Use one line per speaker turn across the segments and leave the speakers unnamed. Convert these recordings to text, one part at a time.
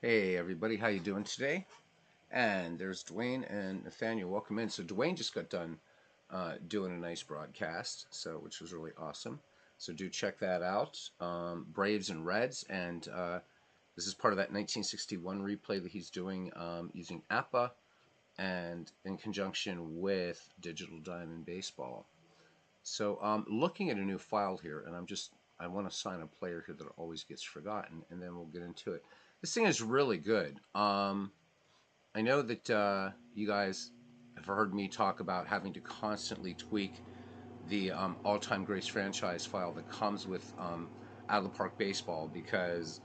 Hey everybody, how you doing today? And there's Dwayne and Nathaniel. Welcome in. So Dwayne just got done doing a nice broadcast, which was really awesome. So do check that out. Braves and Reds, and this is part of that 1961 replay that he's doing using APA and in conjunction with Digital Diamond Baseball. So looking at a new file here, and I want to sign a player here that always gets forgotten, and then we'll get into it. This thing is really good. I know that you guys have heard me talk about having to constantly tweak the all-time greats franchise file that comes with Out of the Park Baseball because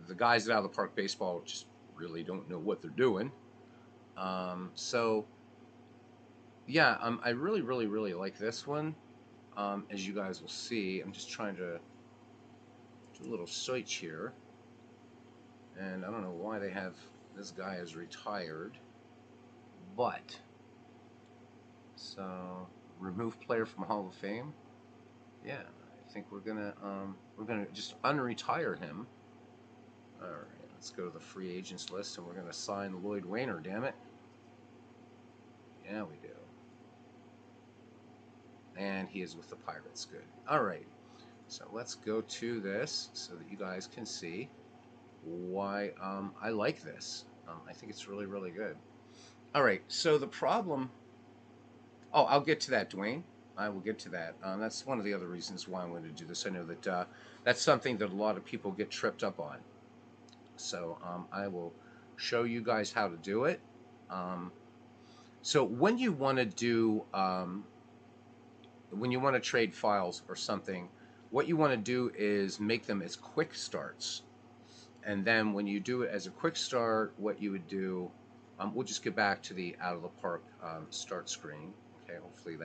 the guys at Out of the Park Baseball just really don't know what they're doing. So yeah, I really, really, really like this one. As you guys will see, I'm just trying to do a little search here, and I don't know why they have this guy is retired, but so remove player from Hall of Fame. Yeah, I think we're gonna just unretire him. All right, let's go to the free agents list, and we're gonna sign Lloyd Wayner. Damn it! Yeah, we do. And he is with the Pirates. Good. All right. So let's go to this so that you guys can see why I like this. I think it's really, really good. All right. So the problem. Oh, I'll get to that, Dwayne. I will get to that. That's one of the other reasons why I'm going to do this. I know that that's something that a lot of people get tripped up on. So I will show you guys how to do it. Um, so when you want to trade files or something, what you want to do is make them as quick starts. And then when you do it as a quick start, what you would do, we'll just get back to the out of the park start screen. Okay, hopefully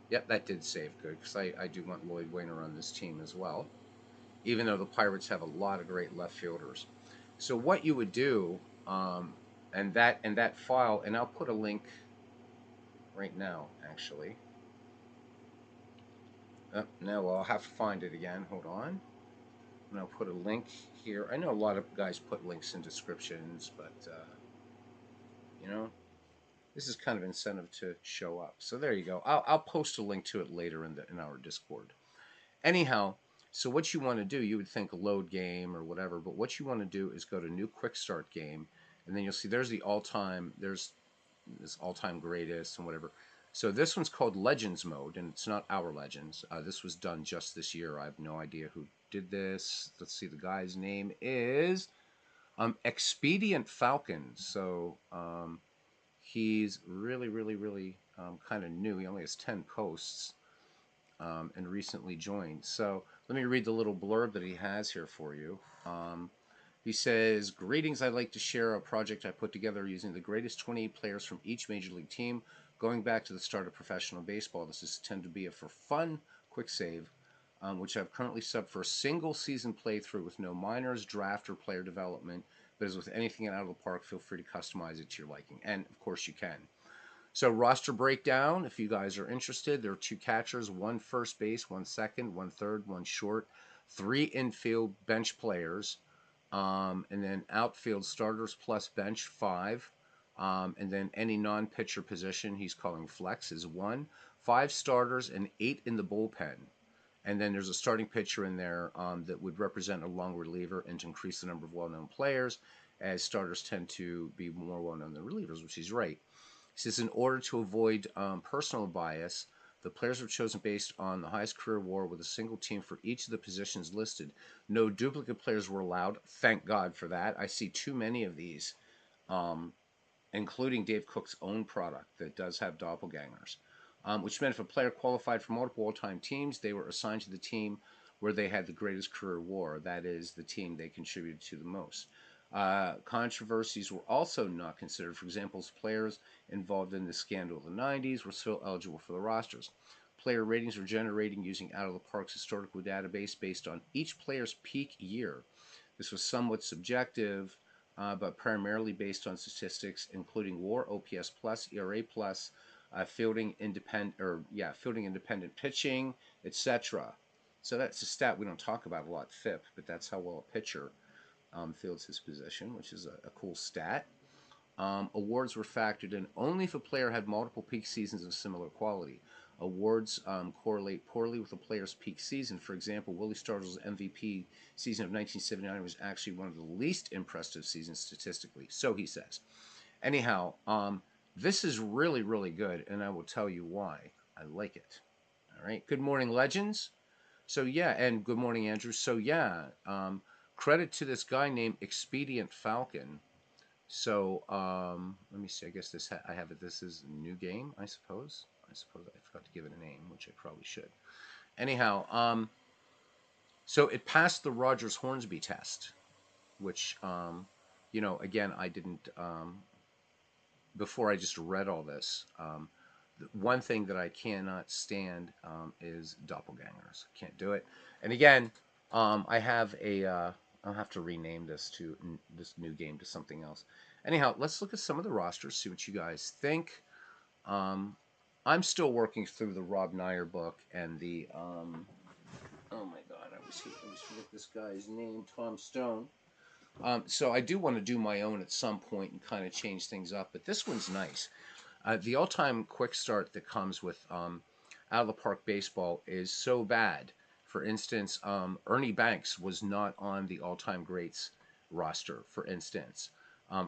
yep, that did save good because I do want Lloyd Wayner on this team as well, even though the Pirates have a lot of great left fielders. So what you would do, and that file, and I'll put a link right now actually. Now I'll have to find it again. Hold on. And I'll put a link here. I know a lot of guys put links in descriptions, but you know, this is kind of incentive to show up. So there you go. I'll post a link to it later in our Discord. Anyhow, so what you want to do, you would think load game or whatever, but what you want to do is go to new quick start game, and then you'll see there's this all-time greatest and whatever. So this one's called Legends mode, and it's not our Legends. This was done just this year. I have no idea who did this. Let's see, the guy's name is Expedient Falcon. So he's really, really, really kind of new. He only has 10 posts and recently joined. So let me read the little blurb that he has here for you. He says, "Greetings, I'd like to share a project I put together using the greatest 28 players from each major league team going back to the start of professional baseball. This is intended to be a for fun, quick save, which I've currently subbed for a single season playthrough with no minors, draft, or player development. But as with anything out of the park, feel free to customize it to your liking." And of course, you can. So roster breakdown, if you guys are interested, there are two catchers, one first base, one second, one third, one short, three infield bench players, and then outfield starters plus bench five, and then any non-pitcher position he's calling flex is one, five starters and eight in the bullpen. And then there's a starting pitcher in there that would represent a long reliever and to increase the number of well-known players, as starters tend to be more well-known than relievers, which he's right. He says, in order to avoid personal bias, the players were chosen based on the highest career WAR with a single team for each of the positions listed. No duplicate players were allowed. Thank God for that. I see too many of these, um, including Dave Cook's own product that does have doppelgangers, which meant if a player qualified for multiple all-time teams, they were assigned to the team where they had the greatest career WAR. That is the team they contributed to the most. Controversies were also not considered. For example, players involved in the scandal of the 90s were still eligible for the rosters. Player ratings were generated using Out of the Park's historical database based on each player's peak year. This was somewhat subjective, but primarily based on statistics, including WAR, OPS plus, ERA plus, fielding independent pitching, etc. So that's a stat we don't talk about a lot, FIP, but that's how well a pitcher fields his position, which is a cool stat. Awards were factored in only if a player had multiple peak seasons of similar quality. Awards correlate poorly with a player's peak season. For example, Willie Stargell's MVP season of 1979 was actually one of the least impressive seasons statistically, so he says. Anyhow, this is really, really good, and I will tell you why I like it. All right. Good morning, legends. So yeah, and good morning, Andrew. So yeah, credit to this guy named Expedient Falcon. So let me see. I guess I have it. This is a new game, I suppose. I suppose I forgot to give it a name, which I probably should. Anyhow, so it passed the Rogers Hornsby test, which again, I didn't before I just read all this. One thing that I cannot stand is doppelgangers. Can't do it. And again, I have a. I'll have to rename this new game to something else. Anyhow, let's look at some of the rosters. See what you guys think. Um, I'm still working through the Rob Nyer book and the. Oh my God! I was forget this guy's name. Tom Stone. So I do want to do my own at some point and kind of change things up. But this one's nice. The all-time quick start that comes with out of the park baseball is so bad. For instance, Ernie Banks was not on the all-time greats roster. For instance,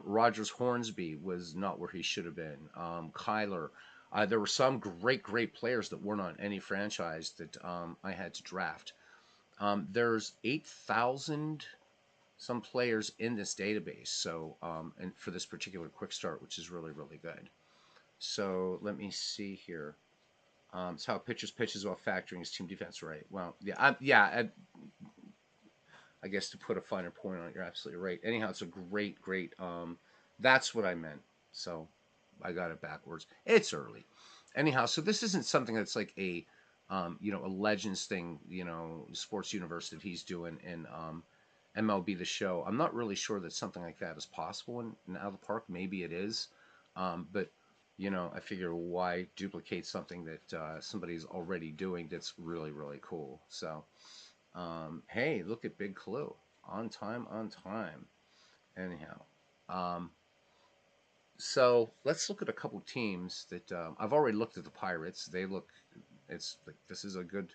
Rogers Hornsby was not where he should have been. Kyler. There were some great players that weren't on any franchise that I had to draft. There's 8,000 some players in this database. So, and for this particular quick start, which is really, really good. So let me see here. It's how pitchers pitches while factoring his team defense, right? Well, I guess to put a finer point on it, you're absolutely right. Anyhow, it's a great. That's what I meant. So I got it backwards. It's early. Anyhow, so this isn't something that's like a Legends thing, Sports Universe that he's doing in MLB The Show. I'm not really sure that something like that is possible in Out of the Park. Maybe it is, but I figure why duplicate something that somebody's already doing that's really, really cool. So, hey, look at Big Clue. On time, on time. Anyhow, um, so let's look at a couple teams that I've already looked at the Pirates. It's like this is a good,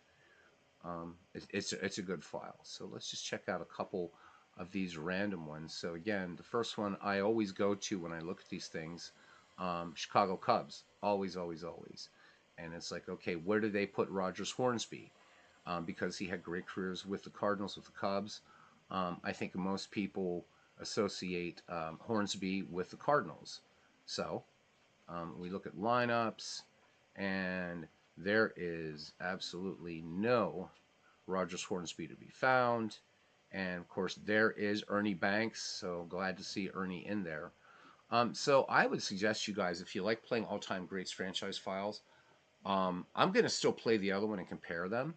it's a good file. So let's just check out a couple of these random ones. So again, the first one I always go to when I look at these things, Chicago Cubs, always. And it's like, okay, where did they put Rogers Hornsby? Because he had great careers with the Cardinals, with the Cubs. I think most people associate Hornsby with the Cardinals. So we look at lineups, and there is absolutely no Rogers Hornsby to be found. And of course, there is Ernie Banks. So glad to see Ernie in there. So I would suggest you guys, if you like playing all-time greats franchise files, I'm going to still play the other one and compare them.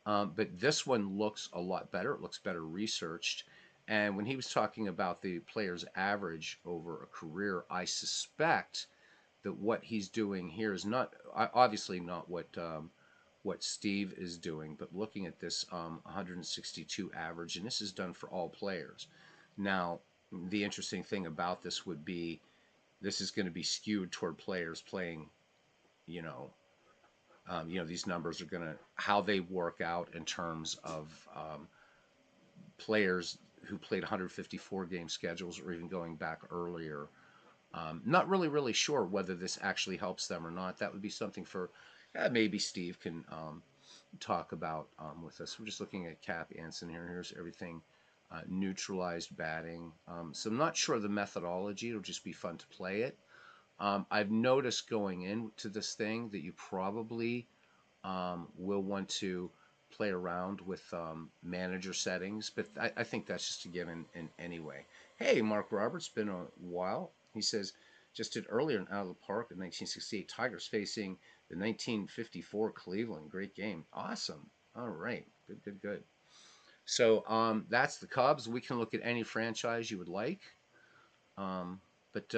But this one looks a lot better. It looks better researched. And when he was talking about the player's average over a career, I suspect that what he's doing here is not obviously not what Steve is doing, but looking at this 162 average, and this is done for all players. Now, the interesting thing about this would be this is going to be skewed toward players playing, you know, these numbers are going to how they work out in terms of players who played 154 game schedules or even going back earlier. Not really sure whether this actually helps them or not. That would be something for maybe Steve can talk about with us. We're just looking at Cap Anson here. Here's everything neutralized batting. So I'm not sure the methodology. It'll just be fun to play it. I've noticed going into this thing that you probably will want to play around with manager settings, but I think that's just again in any way. Hey, Mark Roberts, been a while. He says, just did earlier in Out of the Park in 1968, Tigers facing the 1954 Cleveland. Great game. Awesome. All right. Good. So that's the Cubs. We can look at any franchise you would like. But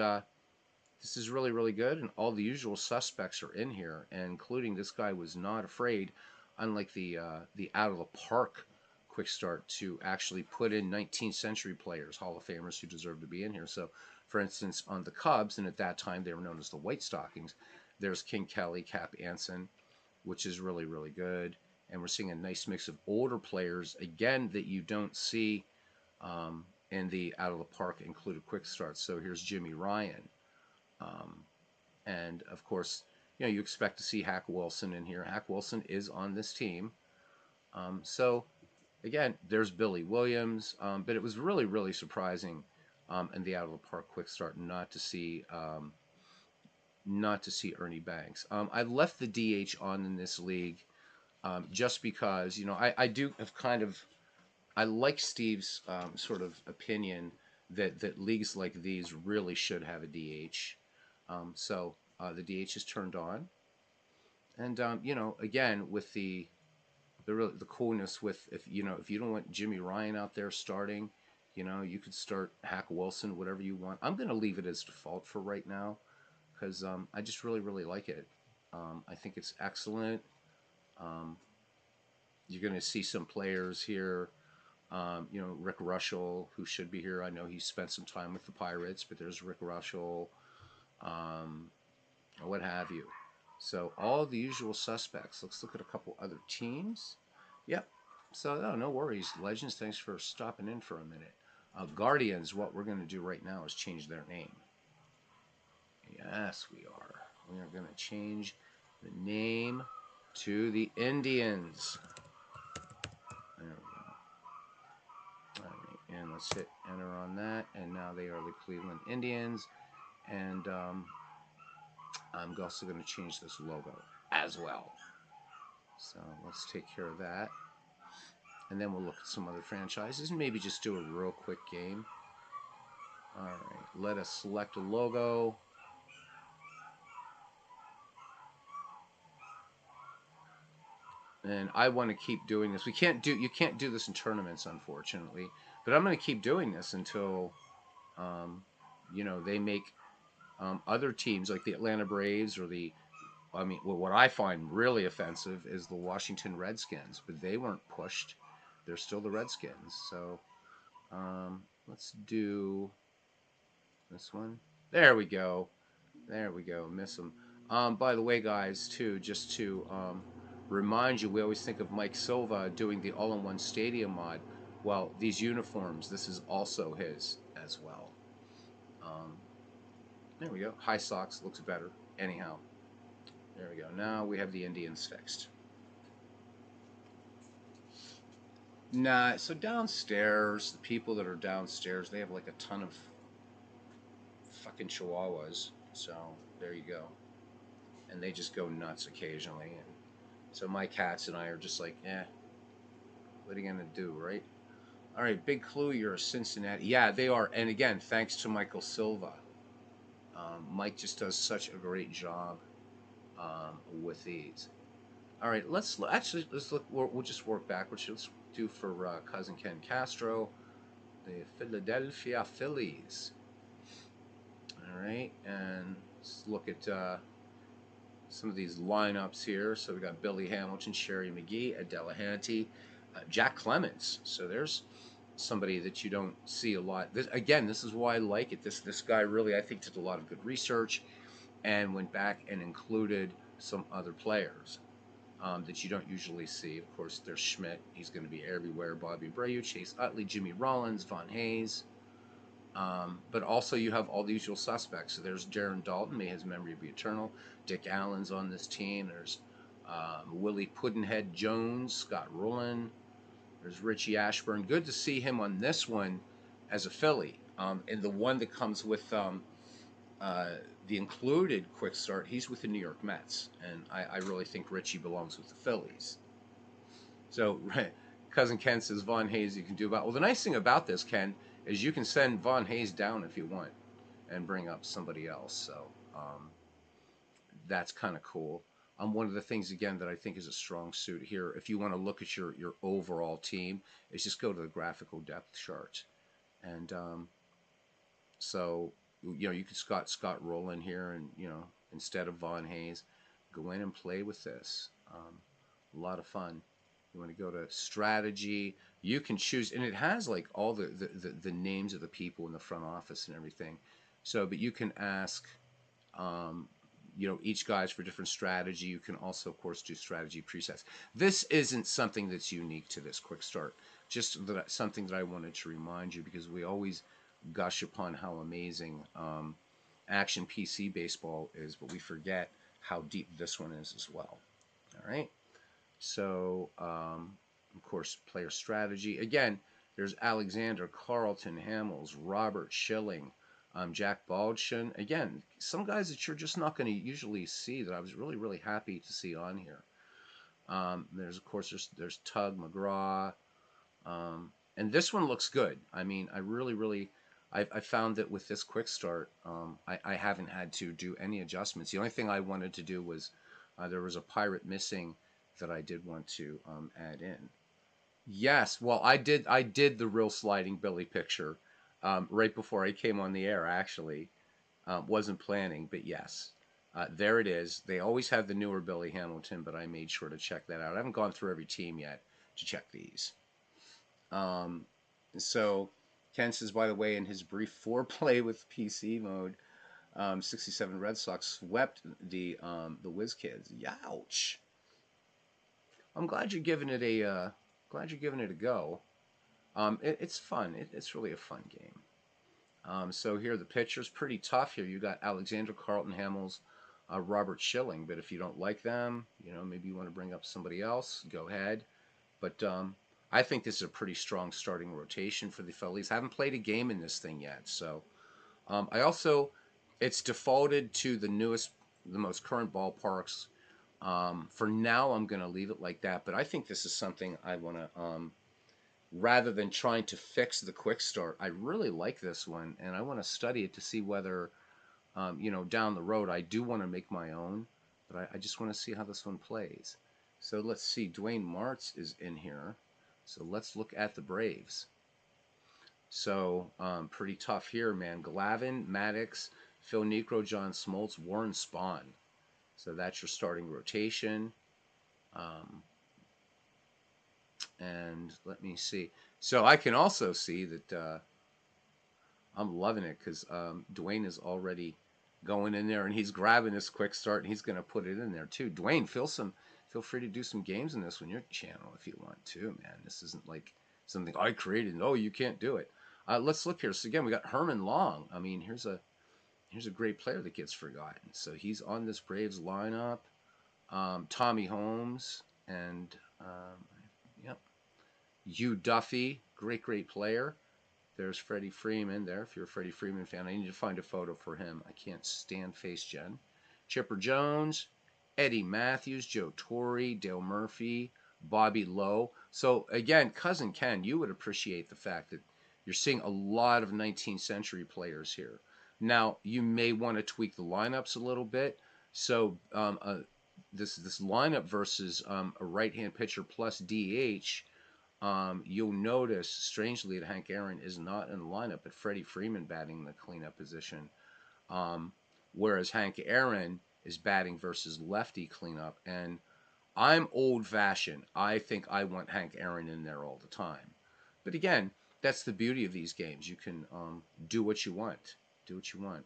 this is really good, and all the usual suspects are in here, including this guy was not afraid, unlike the out of the park quick start to actually put in 19th century players, Hall of Famers who deserve to be in here. So, for instance, on the Cubs, and at that time they were known as the White Stockings, there's King Kelly, Cap Anson, which is really, really good. And we're seeing a nice mix of older players, again, that you don't see in the out of the park included quick starts. So here's Jimmy Ryan. Um, and of course, you expect to see Hack Wilson in here. Hack Wilson is on this team. So again, there's Billy Williams. But it was really, really surprising in the out of the park quick start not to see Ernie Banks. I left the DH on in this league just because I do have kind of I like Steve's sort of opinion that leagues like these really should have a DH. So the DH is turned on, and again with the coolness with if you don't want Jimmy Ryan out there starting, you could start Hack Wilson, whatever you want. I'm gonna leave it as default for right now because I just really really like it. I think it's excellent. Um, you're gonna see some players here. Rick Russell, who should be here. I know he spent some time with the Pirates, but there's Rick Russell, um, or what have you. So all the usual suspects. Let's look at a couple other teams. Yep. So no worries, Legends. Thanks for stopping in for a minute. Guardians. What we're going to do right now is change their name. Yes, we are. We are going to change the name to the Indians. There we go. All right, and let's hit enter on that. And now they are the Cleveland Indians. And I'm also going to change this logo as well. So let's take care of that. And then we'll look at some other franchises and maybe just do a real quick game. All right, let us select a logo. And I want to keep doing this. You can't do this in tournaments, unfortunately. But I'm going to keep doing this until, they make other teams like the Atlanta Braves or what I find really offensive is the Washington Redskins, but they weren't pushed. They're still the Redskins. So let's do this one. There we go. There we go. Miss them. By the way, guys, too, just to remind you, we always think of Mike Silva doing the all-in-one stadium mod. Well, these uniforms, this is also his as well. There we go. High socks looks better. Anyhow, there we go. Now we have the Indians fixed. Nah, so downstairs, the people that are downstairs, they have like a ton of fucking chihuahuas. So there you go. And they just go nuts occasionally. And so my cats and I are just like, what are you gonna do, right? All right, big clue. You're a Cincinnati. Yeah, they are. And again, thanks to Michael Silva. Mike just does such a great job with these. All right, let's look. We'll just work backwards. Let's do for cousin Ken Castro, the Philadelphia Phillies. All right, and let's look at some of these lineups here. So we got Billy Hamilton, Sherry McGee, Ed Delahanty, Jack Clemens. So there's somebody that you don't see a lot. This is why I like it. This guy really, I think, did a lot of good research and went back and included some other players that you don't usually see. Of course, there's Schmidt. He's going to be everywhere. Bobby Abreu, Chase Utley, Jimmy Rollins, Von Hayes. But also you have all the usual suspects. So there's Darren Dalton, may his memory be eternal. Dick Allen's on this team. There's Willie Puddinhead Jones, Scott Rowland. There's Richie Ashburn. Good to see him on this one as a Philly. And the one that comes with the included quick start, he's with the New York Mets. And I really think Richie belongs with the Phillies. So cousin Ken says Von Hayes you can do about. Well, the nice thing about this, Ken, is you can send Von Hayes down if you want and bring up somebody else. So that's kind of cool. One of the things, again, that I think is a strong suit here, if you want to look at your overall team, is just go to the graphical depth chart. And so, you could Scott Rowland here and, instead of Von Hayes, go in and play with this. A lot of fun. You want to go to strategy. You can choose, and it has like all the names of the people in the front office and everything. So, but you can ask, um, each guy's for different strategy. You can also, of course, do strategy presets. This isn't something that's unique to this quick start. Just something that I wanted to remind you, because we always gush upon how amazing action PC baseball is, but we forget how deep this one is as well. All right. So, of course, player strategy. Again, there's Alexander, Carlton, Hamels, Robert Schilling, Jack Baldwin. Again, some guys that you're just not going to usually see, that I was really, really happy to see on here. There's, of course, there's Tug McGraw. And this one looks good. I mean, I really, really, I found that with this quick start, I haven't had to do any adjustments. The only thing I wanted to do was there was a pirate missing that I did want to add in. Yes, well, I did the real sliding Billy picture right before I came on the air. Actually, wasn't planning, but yes, there it is. They always have the newer Billy Hamilton, but I made sure to check that out. I haven't gone through every team yet to check these. Um, so Ken says, by the way, in his brief foreplay with PC mode, 67 Red Sox swept the Whiz Kids. Youch! I'm glad you're giving it a go. It's fun. It's really a fun game. So here the pitcher's pretty tough. Here you got Alexander, Carlton, Hamels, Robert Schilling. But if you don't like them, maybe you want to bring up somebody else. Go ahead. But I think this is a pretty strong starting rotation for the Phillies. I haven't played a game in this thing yet, so I also it's defaulted to the most current ballparks. For now, I'm going to leave it like that. But I think this is something I want to, rather than trying to fix the quick start, I really like this one, and I want to study it to see whether, down the road, I do want to make my own. But I just want to see how this one plays. So let's see. Dwayne Martz is in here. So let's look at the Braves. So pretty tough here, man. Glavine, Maddox, Phil Niekro, John Smoltz, Warren Spahn. So that's your starting rotation. And let me see. So I can also see that I'm loving it because Dwayne is already going in there and he's grabbing this quick start and he's going to put it in there too. Dwayne, feel free to do some games in this on your channel if you want to, man. This isn't like something I created. No, you can't do it. Let's look here. So again, we got Herman Long. I mean, here's a great player that gets forgotten. So he's on this Braves lineup. Tommy Holmes and yep, Hugh Duffy, great player. There's Freddie Freeman there. If you're a Freddie Freeman fan, I need to find a photo for him. I can't stand Face Gen. Chipper Jones, Eddie Matthews, Joe Torre, Dale Murphy, Bobby Lowe. So again, Cousin Ken, you would appreciate the fact that you're seeing a lot of 19th century players here. Now, you may want to tweak the lineups a little bit. So this lineup versus a right-hand pitcher plus DH, you'll notice, strangely, that Hank Aaron is not in the lineup, but Freddie Freeman batting the cleanup position. Whereas Hank Aaron is batting versus lefty cleanup. And I'm old-fashioned. I think I want Hank Aaron in there all the time. But again, that's the beauty of these games. You can do what you want. Do what you want.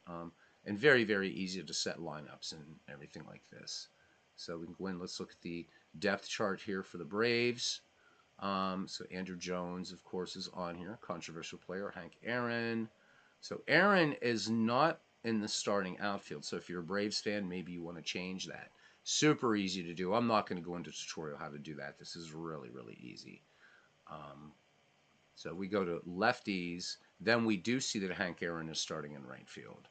And very, very easy to set lineups and everything like this. So we can go in. Let's look at the depth chart here for the Braves. So Andrew Jones, of course, is on here. Controversial player. Hank Aaron. So Aaron is not in the starting outfield. So if you're a Braves fan, maybe you want to change that. Super easy to do. I'm not going to go into a tutorial how to do that. This is really, really easy. So we go to lefties. Then we do see that Hank Aaron is starting in right field.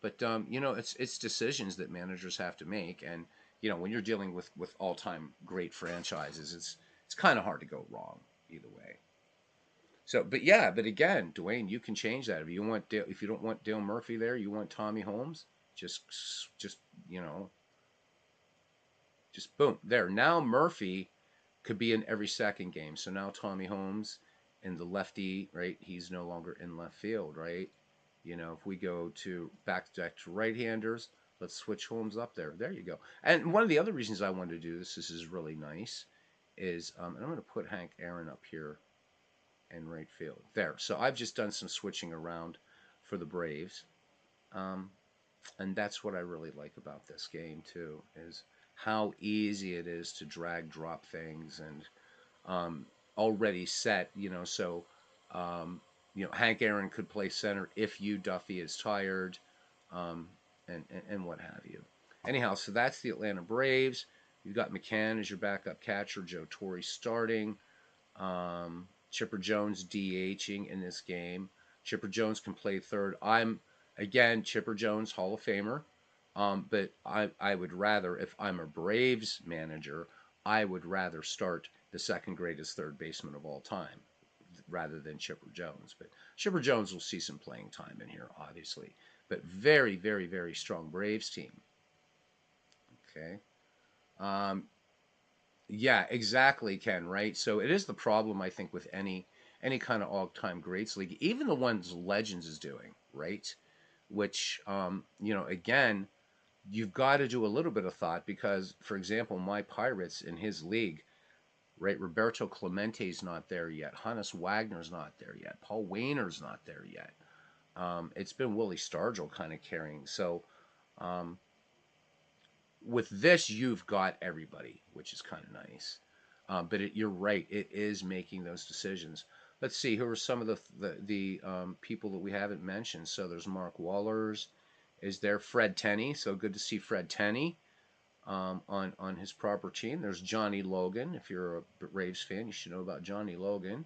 But it's decisions that managers have to make, and when you're dealing with all-time great franchises, it's kind of hard to go wrong either way. So, but again, Dwayne, you can change that if you don't want Dale Murphy there, you want Tommy Holmes. Just boom there. Now Murphy could be in every second game. So now Tommy Holmes and the lefty, right? He's no longer in left field, right? If we go back to right-handers, let's switch Holmes up there. There you go. And one of the other reasons I wanted to do this is really nice, is, and I'm going to put Hank Aaron up here in right field. There. So I've just done some switching around for the Braves. Um, and that's what I really like about this game too, is how easy it is to drag drop things and already set. So um, Hank Aaron could play center if you Duffy is tired, um, and what have you. Anyhow, so that's the Atlanta Braves. You've got McCann as your backup catcher, Joe Torre starting. Chipper Jones DHing in this game. Chipper Jones can play third. I'm again Chipper Jones Hall of Famer, but I would rather, if I'm a Braves manager, I would rather start the second greatest third baseman of all time rather than Chipper Jones. But Chipper Jones will see some playing time in here, obviously. But very, very, very strong Braves team. Okay. Um, Yeah, exactly, Ken, right? So it is the problem, I think, with any kind of all-time greats league, even the ones Legends is doing, right? Which again, you've got to do a little bit of thought because, for example, my Pirates in his league, right? Roberto Clemente's not there yet. Hannes Wagner's not there yet. Paul Wayner's not there yet. It's been Willie Stargell kind of carrying. So um, with this, you've got everybody, which is kind of nice. But you're right; it is making those decisions. Let's see who are some of the people that we haven't mentioned. So there's Mark Wallers, is there Fred Tenney? So good to see Fred Tenney on his proper team. There's Johnny Logan. If you're a Braves fan, you should know about Johnny Logan.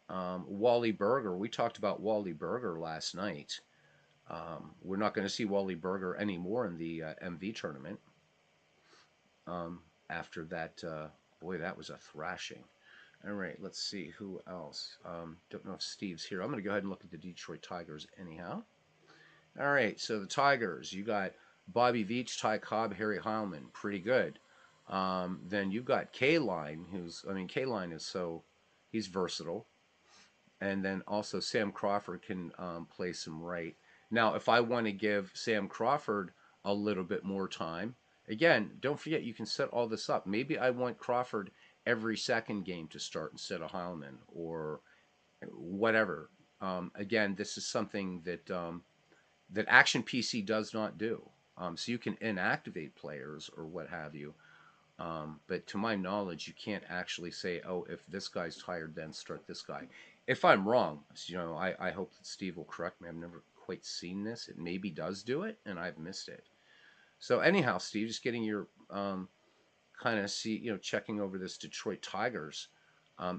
Wally Berger. We talked about Wally Berger last night. We're not going to see Wally Berger anymore in the MV tournament. After that, boy, that was a thrashing. All right, let's see who else. Don't know if Steve's here. I'm going to go ahead and look at the Detroit Tigers anyhow. All right, so the Tigers, you got Bobby Veach, Ty Cobb, Harry Heilman, pretty good. Then you've got K-Line, K-Line is he's versatile. And then also Sam Crawford can play some right. Now, if I want to give Sam Crawford a little bit more time, again, don't forget you can set all this up. Maybe I want Crawford every second game to start instead of Heilman or whatever. Again, this is something that Action PC does not do. So you can inactivate players or what have you. But to my knowledge, you can't actually say, oh, if this guy's tired, then start this guy. If I'm wrong, I hope that Steve will correct me. I've never quite seen this. It maybe does do it, and I've missed it. So anyhow, Steve, just getting your checking over this Detroit Tigers.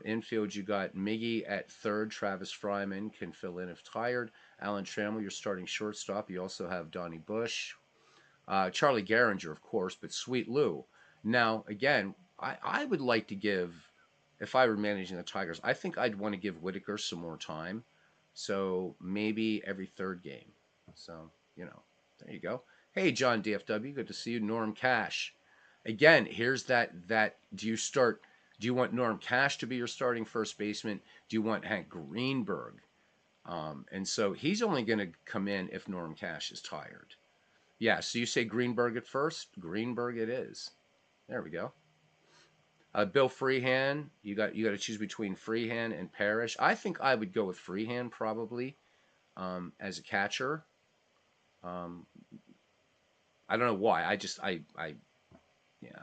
Infield, you got Miggy at third. Travis Fryman can fill in if tired. Alan Trammell, your starting shortstop. You also have Donnie Bush. Charlie Gehringer, of course, but Sweet Lou. Now, again, I would like to give, if I were managing the Tigers, I think I'd want to give Whitaker some more time. So maybe every third game. So, there you go. Hey, John DFW, good to see you. Norm Cash. Again, here's that do you want Norm Cash to be your starting first baseman? Do you want Hank Greenberg? And so he's only going to come in if Norm Cash is tired. Yeah, so you say Greenberg at first? Greenberg it is. There we go. Bill Freehan, you got to choose between Freehan and Parrish. I think I would go with Freehan probably as a catcher. Um, I don't know why. Yeah.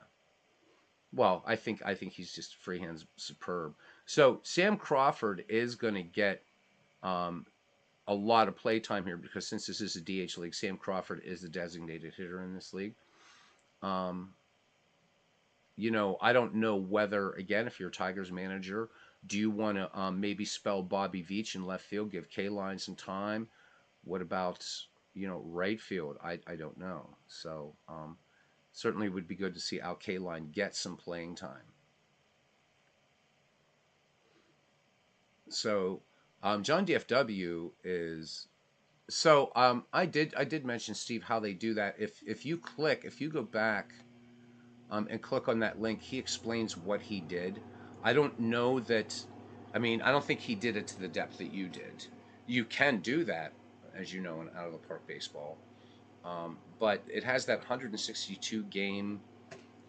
Well, I think he's just Freehand's superb. So Sam Crawford is going to get um, a lot of play time here because since this is a DH league, Sam Crawford is the designated hitter in this league. Um, I don't know whether, again, if you're a Tigers manager, do you want to maybe spell Bobby Veach in left field, give K-Line some time? What about, right field? I don't know. So certainly would be good to see Al K-Line get some playing time. So John DFW is so I did mention Steve how they do that. If you go back and click on that link, he explains what he did. I don't know that. I don't think he did it to the depth that you did. You can do that, as you know, in out of the park baseball. But it has that 162 game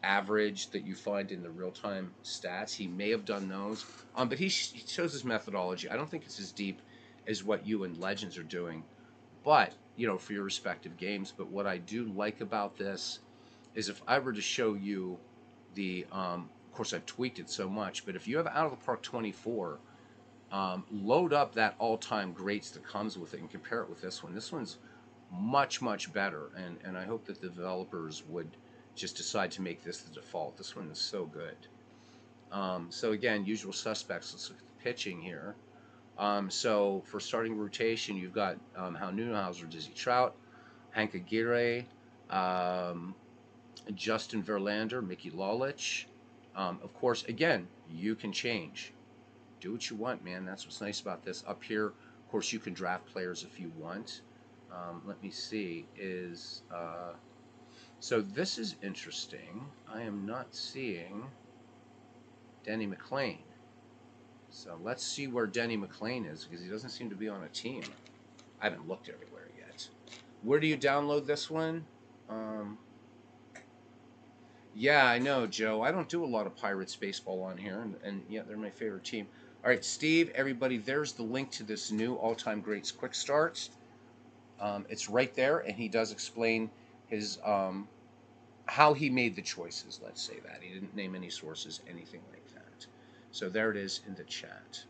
average that you find in the real-time stats. He may have done those, but he shows his methodology. I don't think it's as deep as what you and Legends are doing, but for your respective games. But what I do like about this is if I were to show you the, of course I've tweaked it so much, but if you have Out of the Park 24, load up that all-time greats that comes with it and compare it with this one. This one's much better, and I hope that the developers would just decide to make this the default. This one is so good. So again, usual suspects. Let's look at the pitching here. So for starting rotation, you've got Hal Newhouser, Dizzy Trout, Hank Aguirre, um, Justin Verlander, Mickey Lalich. Of course, again, you can change. Do what you want, man. That's what's nice about this. Up here, of course, you can draft players if you want. Let me see. So this is interesting. I am not seeing Denny McLain. So let's see where Denny McLain is, because he doesn't seem to be on a team. I haven't looked everywhere yet. Where do you download this one? Um, yeah, I know, Joe. I don't do a lot of Pirates baseball on here, and yet they're my favorite team. All right, Steve, everybody, there's the link to this new all-time greats quick starts. It's right there, and he does explain his how he made the choices. Let's say that he didn't name any sources, anything like that. So there it is in the chat.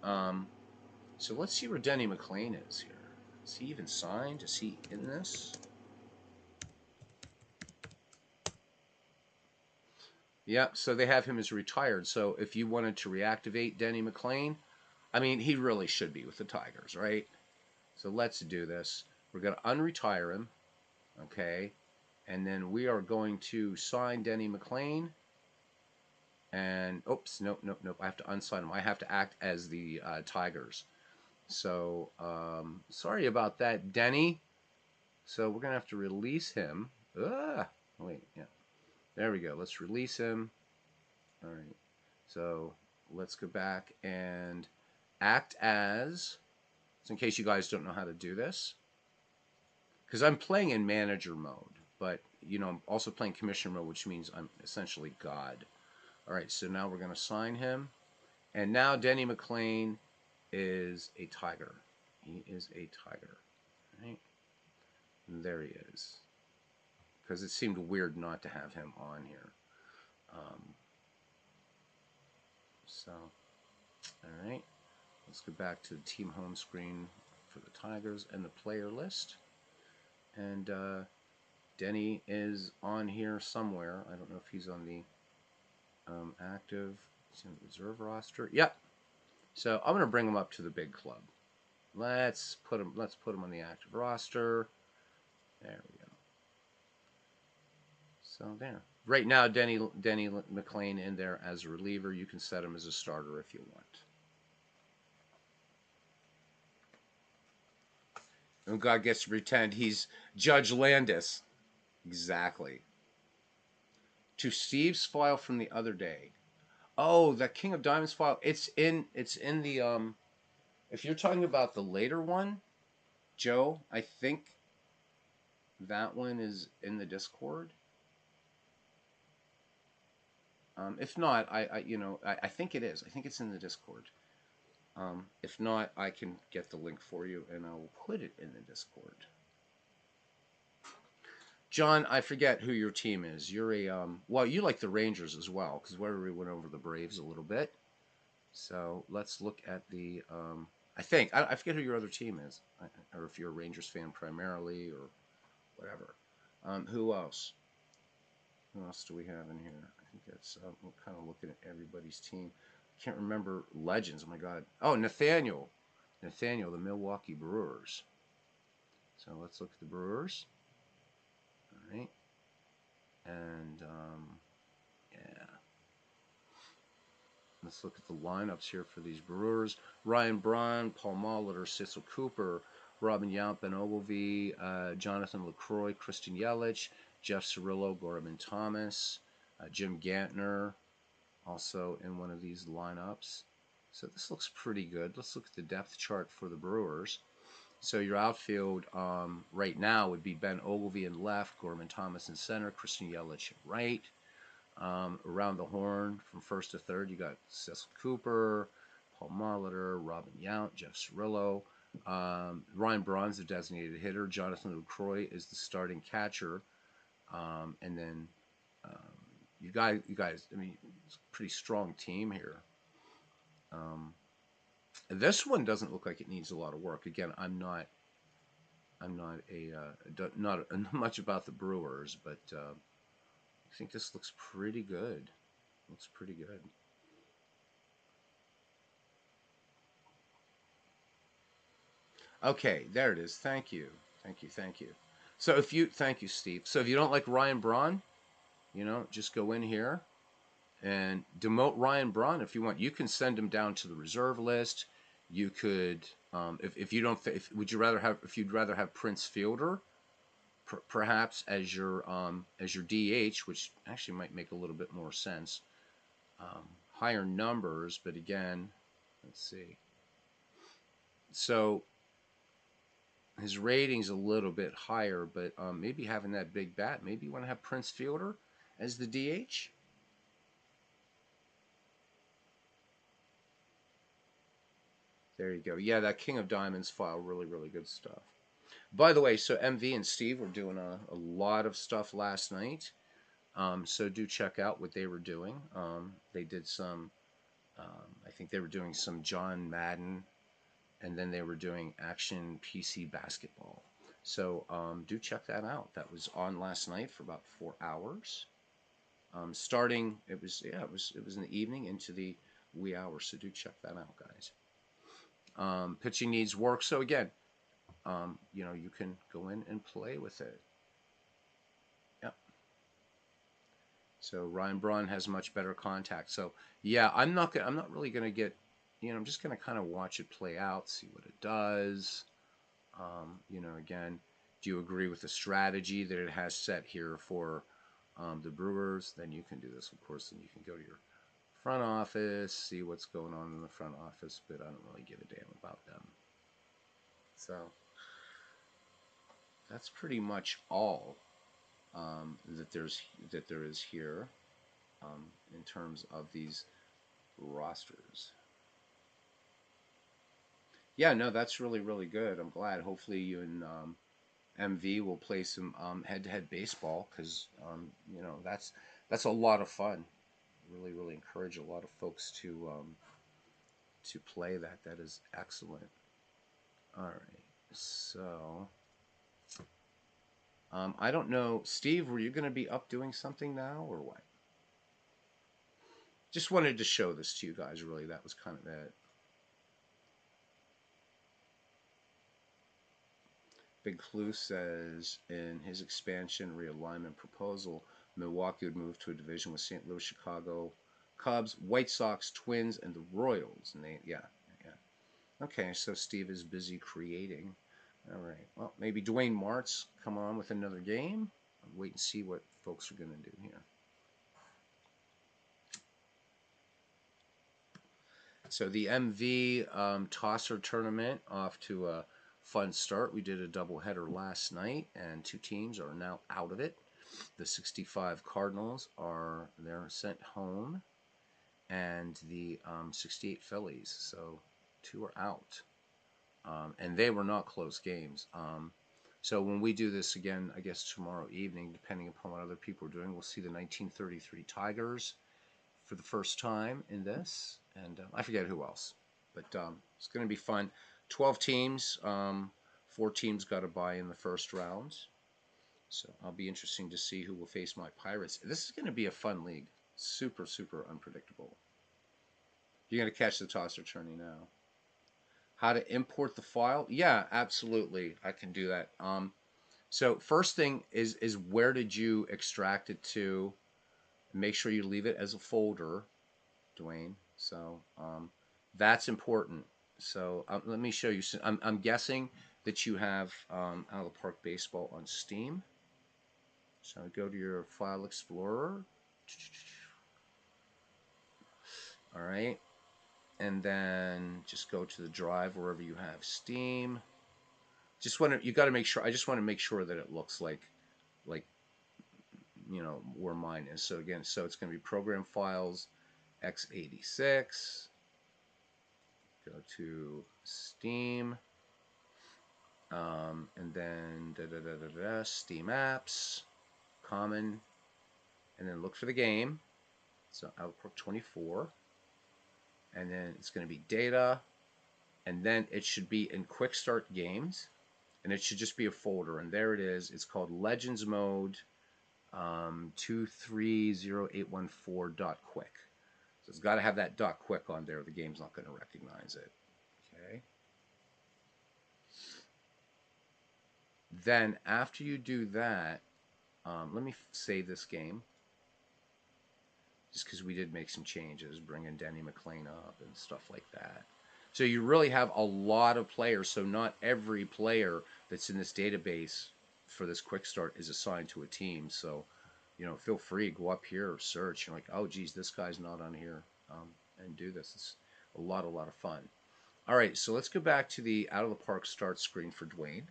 So let's see where Denny McLain is here. Is he even signed? Is he in this? Yeah, so they have him as retired. So if you wanted to reactivate Denny McLain, I mean, he really should be with the Tigers, right? So let's do this. We're going to unretire him, okay? And then we are going to sign Denny McLain. And, oops, nope. I have to unsign him. I have to act as the Tigers. So, sorry about that, Denny. So we're going to have to release him. Wait, yeah. There we go. Let's release him. All right. So let's go back and act as, so in case you guys don't know how to do this, because I'm playing in manager mode, but I'm also playing commissioner mode, which means I'm essentially God. All right, so now we're going to sign him, and now Denny McLain is a Tiger. He is a Tiger. Right? And there he is. Because it seemed weird not to have him on here. So, all right. Let's go back to the team home screen for the Tigers and the player list. And Denny is on here somewhere. I don't know if he's on the active, he's in the reserve roster. Yep. So I'm going to bring him up to the big club. Let's put him on the active roster. There we go. So there. Right now, Denny McLain in there as a reliever. You can set him as a starter if you want. And God gets to pretend he's Judge Landis. Exactly. To Steve's file from the other day. Oh, that King of Diamonds file. It's in the if you're talking about the later one, Joe, I think that one is in the Discord. If not, I think it is. I think it's in the Discord. If not, I can get the link for you and I'll put it in the Discord. John, I forget who your team is. You're a well, you like the Rangers as well, because we went over the Braves a little bit. So let's look at the. I forget who your other team is, or if you're a Rangers fan primarily, or whatever. Who else? Who else do we have in here? I think that's. I'm kind of looking at everybody's team. I can't remember Legends. Oh my God. Oh, Nathaniel, the Milwaukee Brewers. So let's look at the Brewers. All right. And yeah. Let's look at the lineups here for these Brewers. Ryan Braun, Paul Molitor, Cecil Cooper, Robin Yount, Ben Ogilvie, Jonathan LaCroix, Christian Yelich, Jeff Cirillo, Gorman Thomas, Jim Gantner, also in one of these lineups. So this looks pretty good. Let's look at the depth chart for the Brewers. So your outfield right now would be Ben Ogilvy in left, Gorman Thomas in center, Christian Yelich in right. Around the horn from first to third, you got Cecil Cooper, Paul Molitor, Robin Yount, Jeff Cirillo. Ryan Braun's the designated hitter. Jonathan LaCroix is the starting catcher. And then um, you guys, I mean, it's a pretty strong team here. Um, this one doesn't look like it needs a lot of work. Again, I'm not much about the Brewers, but I think this looks pretty good. Looks pretty good. Okay, there it is. Thank you. Thank you. Thank you. So if you thank you, Steve. So if you don't like Ryan Braun, just go in here and demote Ryan Braun if you want. You can send him down to the reserve list. You could, if you don't, would you rather have if you'd rather have Prince Fielder, perhaps as your DH, which actually might make a little bit more sense. Higher numbers, but again, let's see. So his rating's a little bit higher, but maybe having that big bat, maybe you want to have Prince Fielder as the DH. There you go. Yeah, that King of Diamonds file, really, really good stuff. By the way, so MV and Steve were doing a lot of stuff last night. So do check out what they were doing. They did some, I think they were doing some John Madden, and then they were doing Action PC Basketball. So do check that out. That was on last night for about 4 hours. Starting, it was in the evening into the wee hours. So do check that out, guys. Pitching needs work. So again, you can go in and play with it. Yep. So Ryan Braun has much better contact. So yeah, I'm not really gonna get. I'm just gonna kind of watch it play out, see what it does. Again, do you agree with the strategy that it has set here for the Brewers? Then you can do this, of course, and you can go to your front office, see what's going on in the front office, but I don't really give a damn about them. So that's pretty much all that there is here in terms of these rosters. Yeah, no, that's really really good. I'm glad. Hopefully you and MV will play some head-to-head baseball because that's a lot of fun. Really really encourage a lot of folks to play that. That is excellent. All right, so I don't know, Steve. Were you going to be up doing something now or what? Just wanted to show this to you guys. Really, that was kind of it. Big Clue says in his expansion realignment proposal, Milwaukee would move to a division with St. Louis, Chicago, Cubs, White Sox, Twins, and the Royals. And yeah. Okay, so Steve is busy creating. All right. Well, maybe Dwayne Martz come on with another game. I'll wait and see what folks are going to do here. So the MV Tosser tournament off to a fun start. We did a doubleheader last night, and two teams are now out of it. The 65 Cardinals they're sent home, and the 68 Phillies. So two are out, and they were not close games. So when we do this again, I guess tomorrow evening, depending upon what other people are doing, we'll see the 1933 Tigers for the first time in this, and I forget who else, but it's going to be fun. 12 teams, 4 teams got a bye in the first round, so I'll be interesting to see who will face my Pirates. This is going to be a fun league, super super unpredictable. You're going to catch the tosser tourney now. How to import the file? Yeah, absolutely, I can do that. So first thing is where did you extract it to? Make sure you leave it as a folder, Dwayne. So that's important. So let me show you. I'm guessing that you have Out of the Park Baseball on Steam. So go to your File Explorer. All right. And then just go to the drive wherever you have Steam. Just want to, you got to make sure. I just want to make sure that it looks like where mine is. So again, so it's going to be program files x86. Go to Steam, and then Steam apps, common, and then look for the game. So Outlook 24, and then it's going to be data, and then it should be in Quick Start Games, and it should just be a folder, and there it is. It's called Legends Mode 230814.quick. So it's got to have that .quick on there. The game's not going to recognize it. Okay. Then after you do that, let me save this game, just because we did make some changes, bringing Denny McLean up and stuff like that. So you really have a lot of players. So not every player that's in this database for this quick start is assigned to a team. So, feel free, go up here, search. You're like, oh, geez, this guy's not on here, and do this. It's a lot of fun. All right, so let's go back to the out of the park start screen for Dwayne.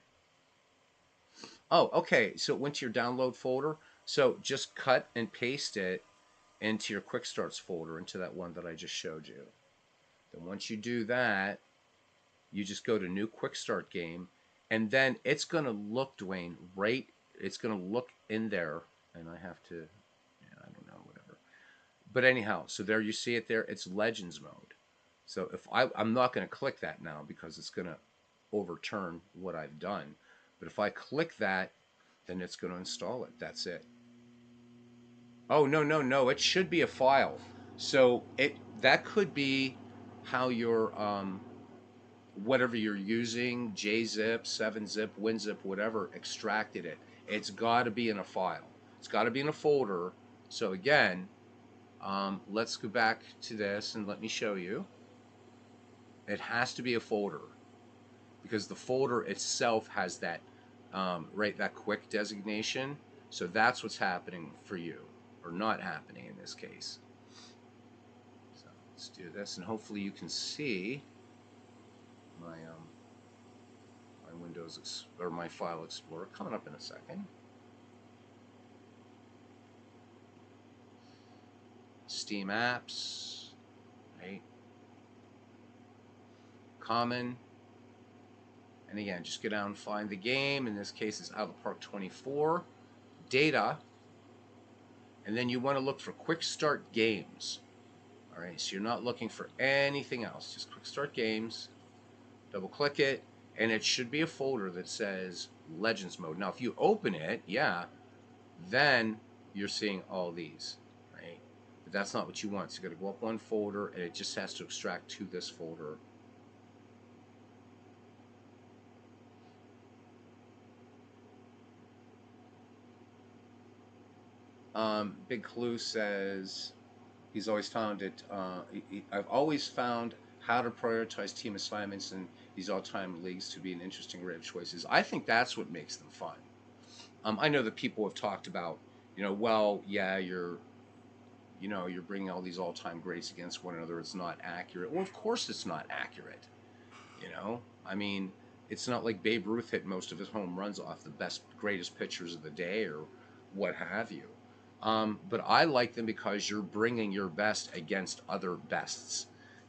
Oh, okay. So it went to your download folder. So just cut and paste it into your quick starts folder, into that one that I just showed you. Then once you do that, you just go to new quick start game, and then it's going to look, Dwayne, right? It's going to look in there, and I have to, I don't know, whatever. But anyhow, so there you see it there. It's Legends mode. So if I'm not going to click that now because it's going to overturn what I've done. But if I click that, then it's going to install it. That's it. Oh, no, no, no. It should be a file. So that could be how your whatever you're using, JZip, 7-zip, WinZip, whatever, extracted it. It's got to be in a file. It's got to be in a folder. So again, let's go back to this and let me show you. It has to be a folder, because the folder itself has that right, that quick designation. So that's what's happening for you, or not happening in this case. So let's do this, and hopefully you can see my my Windows or my File Explorer coming up in a second. Steam apps, right? Common. And again, just go down and find the game. In this case, it's Out of the Park 24. Data. And then you want to look for Quick Start Games. All right, so you're not looking for anything else. Just Quick Start Games. Double click it. And it should be a folder that says Legends Mode. Now, if you open it, yeah, then you're seeing all these, right? But that's not what you want. So you got to go up one folder, and it just has to extract to this folder. Big Clue says he's always found it. I've always found how to prioritize team assignments in these all-time leagues to be an interesting array of choices. I think that's what makes them fun. I know that people have talked about, well, yeah, you're bringing all these all-time greats against one another. It's not accurate. Well, of course it's not accurate. I mean, it's not like Babe Ruth hit most of his home runs off the best, greatest pitchers of the day or what have you. But I like them because you're bringing your best against other bests.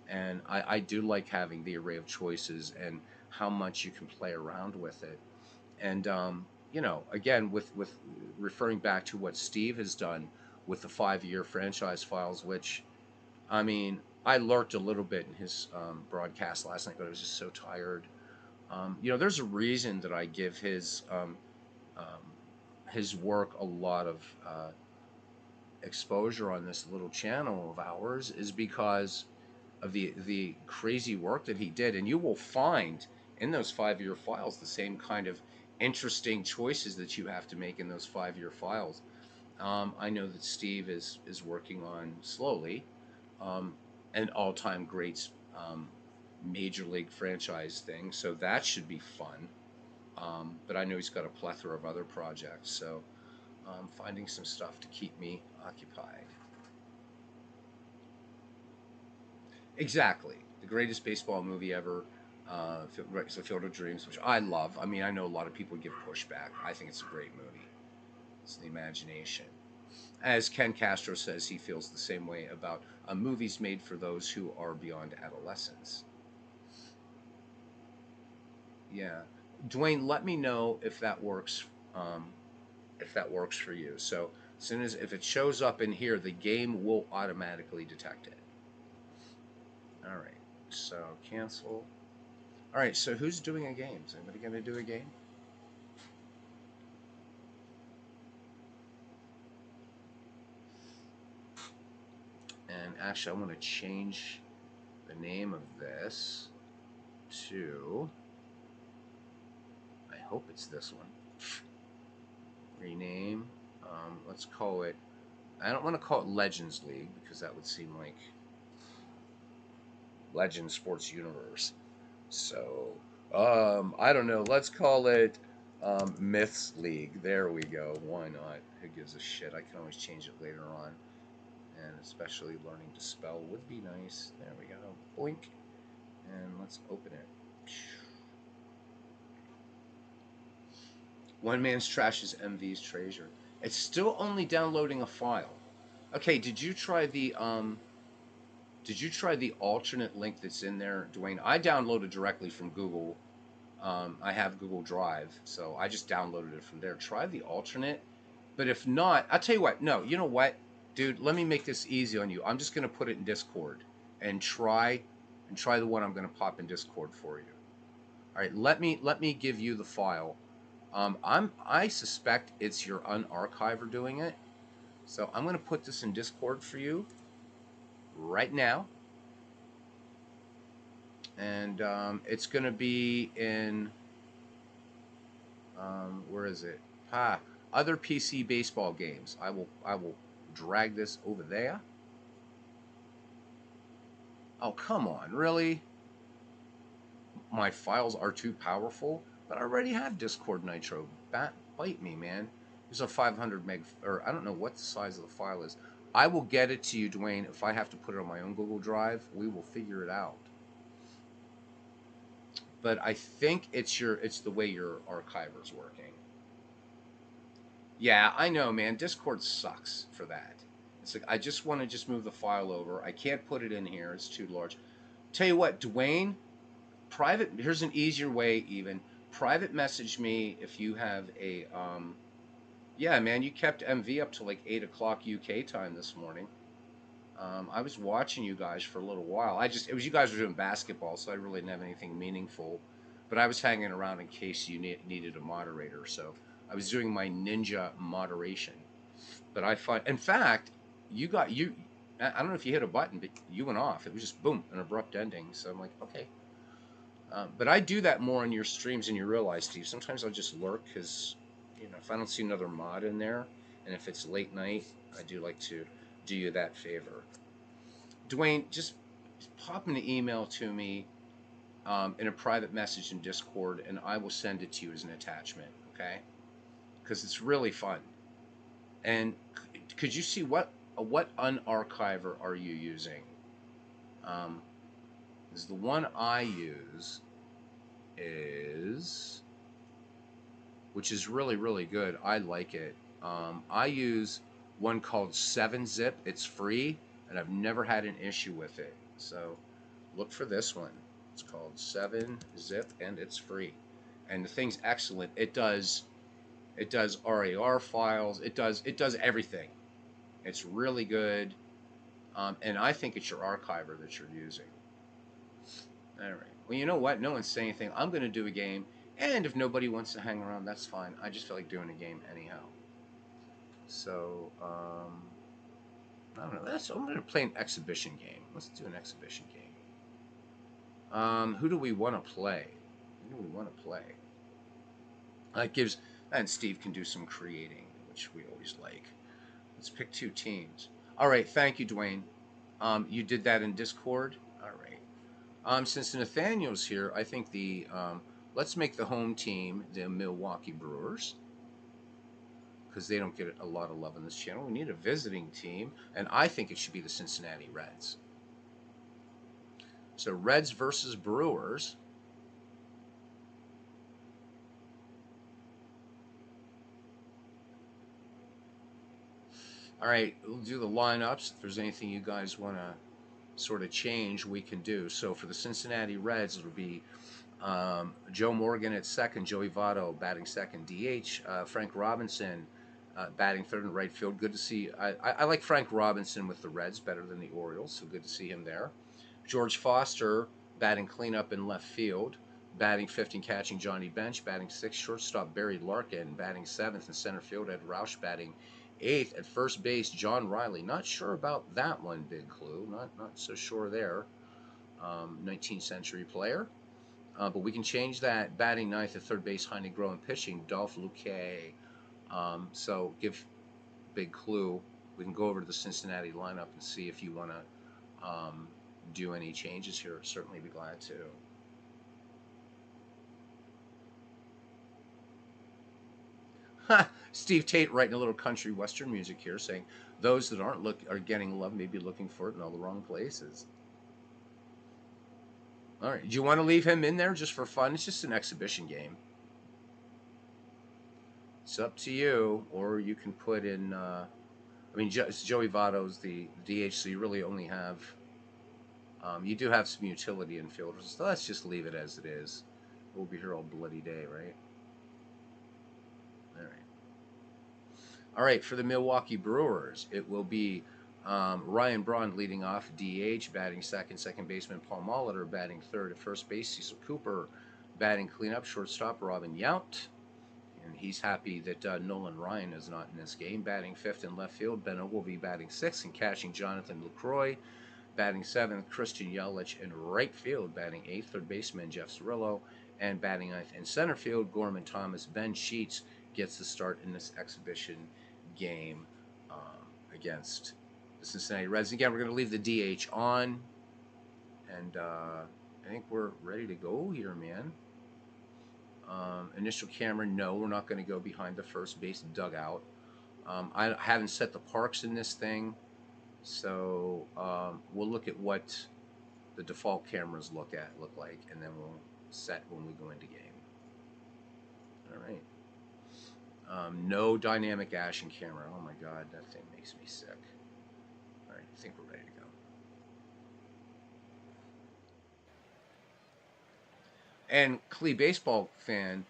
And I do like having the array of choices and how much you can play around with it. And, again, with referring back to what Steve has done with the 5-year franchise files, which, I mean, I lurked a little bit in his broadcast last night, but I was just so tired. There's a reason that I give his work a lot of exposure on this little channel of ours, is because of the crazy work that he did. And you will find in those 5-year files the same kind of interesting choices that you have to make in those 5-year files. I know that Steve is working on slowly an all-time greats major league franchise thing, so that should be fun. But I know he's got a plethora of other projects, so finding some stuff to keep me occupied. Exactly. The greatest baseball movie ever. Right, so Field of Dreams, which I love. I mean, I know a lot of people give pushback. I think it's a great movie. It's the imagination. As Ken Castro says, he feels the same way about movies made for those who are beyond adolescence. Yeah, Dwayne, let me know if that works. If that works for you. So as soon as if it shows up in here, the game will automatically detect it. All right. So cancel. All right. So who's doing a game? Is anybody going to do a game? And actually, I want to change the name of this to. I hope it's this one. Rename. Let's call it. I don't want to call it Legends League because that would seem like Legends Sports Universe. So, I don't know. Let's call it Myths League. There we go. Why not? Who gives a shit? I can always change it later on. And especially learning to spell would be nice. There we go. Boink. And let's open it. One man's trash is MV's treasure. It's still only downloading a file. Okay, did you try the alternate link that's in there, Dwayne? I downloaded directly from Google. I have Google Drive, so I just downloaded it from there. Try the alternate, but if not, I'll tell you what. No, you know what, dude? Let me make this easy on you. I'm just gonna put it in Discord and try the one I'm gonna pop in Discord for you. All right, let me give you the file. I suspect it's your unarchiver doing it, so I'm gonna put this in Discord for you right now, and it's gonna be in where is it? Ah, other PC baseball games. I will drag this over there. Oh, come on, really? My files are too powerful, but I already have Discord Nitro. Bite me, man. There's a 500 meg, or I don't know what the size of the file is. I will get it to you, Dwayne. If I have to put it on my own Google Drive, we will figure it out. But I think it's the way your archiver's working. Yeah, I know, man. Discord sucks for that. It's like I just want to just move the file over. I can't put it in here. It's too large. Tell you what, Dwayne, private. Here's an easier way. Even private message me if you have a. Yeah, man, you kept MV up to like 8 o'clock UK time this morning. I was watching you guys for a little while. It was you guys were doing basketball, so I really didn't have anything meaningful. But I was hanging around in case you needed a moderator, so I was doing my ninja moderation. But I find, in fact, you got you. I don't know if you hit a button, but you went off. It was just boom, an abrupt ending. So I'm like, okay. But I do that more on your streams than you realize, Steve. Sometimes I'll just lurk because, if I don't see another mod in there, and if it's late night, I do like to do you that favor. Dwayne, just pop an email to me in a private message in Discord, and I will send it to you as an attachment. Okay? Because it's really fun. And could you see what unarchiver are you using? Um, is the one I use is, which is really really good. I like it. I use one called 7-Zip. It's free, and I've never had an issue with it. So look for this one. It's called 7-Zip, and it's free. And the thing's excellent. It does RAR files. It does everything. It's really good. And I think it's your archiver that you're using. All right. Well, you know what? No one's saying anything. I'm going to do a game. And if nobody wants to hang around, that's fine. I just feel like doing a game anyhow. So, I don't know. I'm going to play an exhibition game. Let's do an exhibition game. Who do we want to play? Who do we want to play? That gives, and Steve can do some creating, which we always like. Let's pick 2 teams. All right. Thank you, Dwayne. You did that in Discord. All right. Since Nathaniel's here, I think let's make the home team the Milwaukee Brewers because they don't get a lot of love on this channel. We need a visiting team, and I think it should be the Cincinnati Reds. So Reds versus Brewers. All right, we'll do the lineups. If there's anything you guys want to sort of change, we can do. So for the Cincinnati Reds, it'll be Joe Morgan at second, Joey Votto batting second, DH, Frank Robinson batting third in right field. Good to see. I like Frank Robinson with the Reds better than the Orioles, so good to see him there. George Foster batting cleanup in left field. Batting fifth and catching Johnny Bench. Batting sixth, shortstop Barry Larkin. Batting seventh in center field, Ed Roush. Batting eighth at first base, John Riley. Not sure about that one, Big Clue. Not so sure there. 19th century player. But we can change that. Batting ninth at third base, Heine Groh, and pitching Dolph Luque. So give Big Clue. We can go over to the Cincinnati lineup and see if you want to do any changes here. Certainly be glad to. Steve Tate writing a little country western music here, saying those that are getting love may be looking for it in all the wrong places. All right, do you want to leave him in there just for fun? It's just an exhibition game. It's up to you, or you can put in. I mean, Joey Votto's the DH, so you really only have. You do have some utility infielders, so let's just leave it as it is. We'll be here all bloody day, right? All right. All right, for the Milwaukee Brewers, it will be Ryan Braun leading off, DH, batting second, second baseman Paul Molitor, batting third at first base, Cecil Cooper, batting cleanup, shortstop Robin Yount. And he's happy that Nolan Ryan is not in this game. Batting fifth in left field, Ben Ogilvy batting sixth and catching Jonathan Lucroy. Batting seventh, Christian Yelich in right field. Batting eighth, third baseman Jeff Cirillo. And batting ninth in center field, Gorman Thomas. Ben Sheets gets the start in this exhibition game against the Cincinnati Reds. Again, we're going to leave the DH on. And I think we're ready to go here, man. Initial camera, no, we're not going to go behind the first base dugout. I haven't set the parks in this thing, so we'll look at what the default cameras look like, and then we'll set when we go into game. All right. No dynamic action camera. Oh my God, that thing makes me sick. All right, I think we're ready to go. And Clee baseball fan,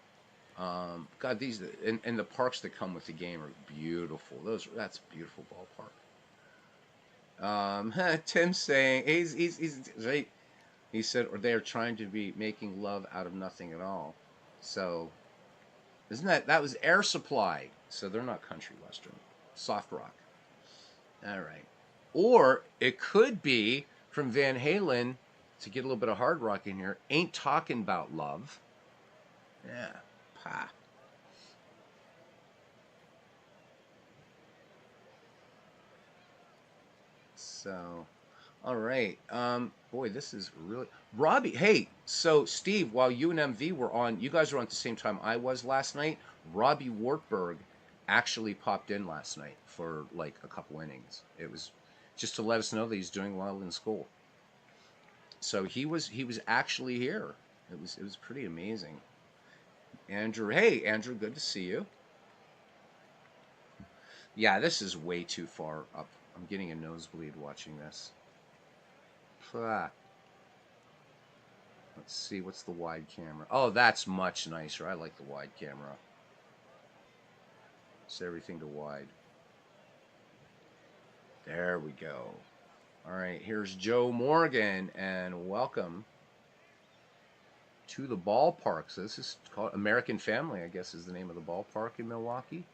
God, these and the parks that come with the game are beautiful. That's a beautiful ballpark. Tim's saying he's right. He said, or they are trying to be making love out of nothing at all. So, isn't that was Air Supply? So they're not country western, soft rock. All right, or it could be from Van Halen. To get a little bit of hard rock in here, Ain't Talking About Love. Yeah, pa. So, all right. Boy, this is really Robbie. Hey, so Steve, while you and MV were on, you guys were on at the same time I was last night. Robbie Wartburg actually popped in last night for like a couple innings. It was just to let us know that he's doing well in school. So he was actually here. It was pretty amazing. Andrew, hey Andrew, good to see you. Yeah, this is way too far up. I'm getting a nosebleed watching this. Let's see, what's the wide camera? Oh, that's much nicer. I like the wide camera. Set everything to wide. There we go. All right, here's Joe Morgan, and welcome to the ballpark. So this is called American Family, I guess is the name of the ballpark in Milwaukee.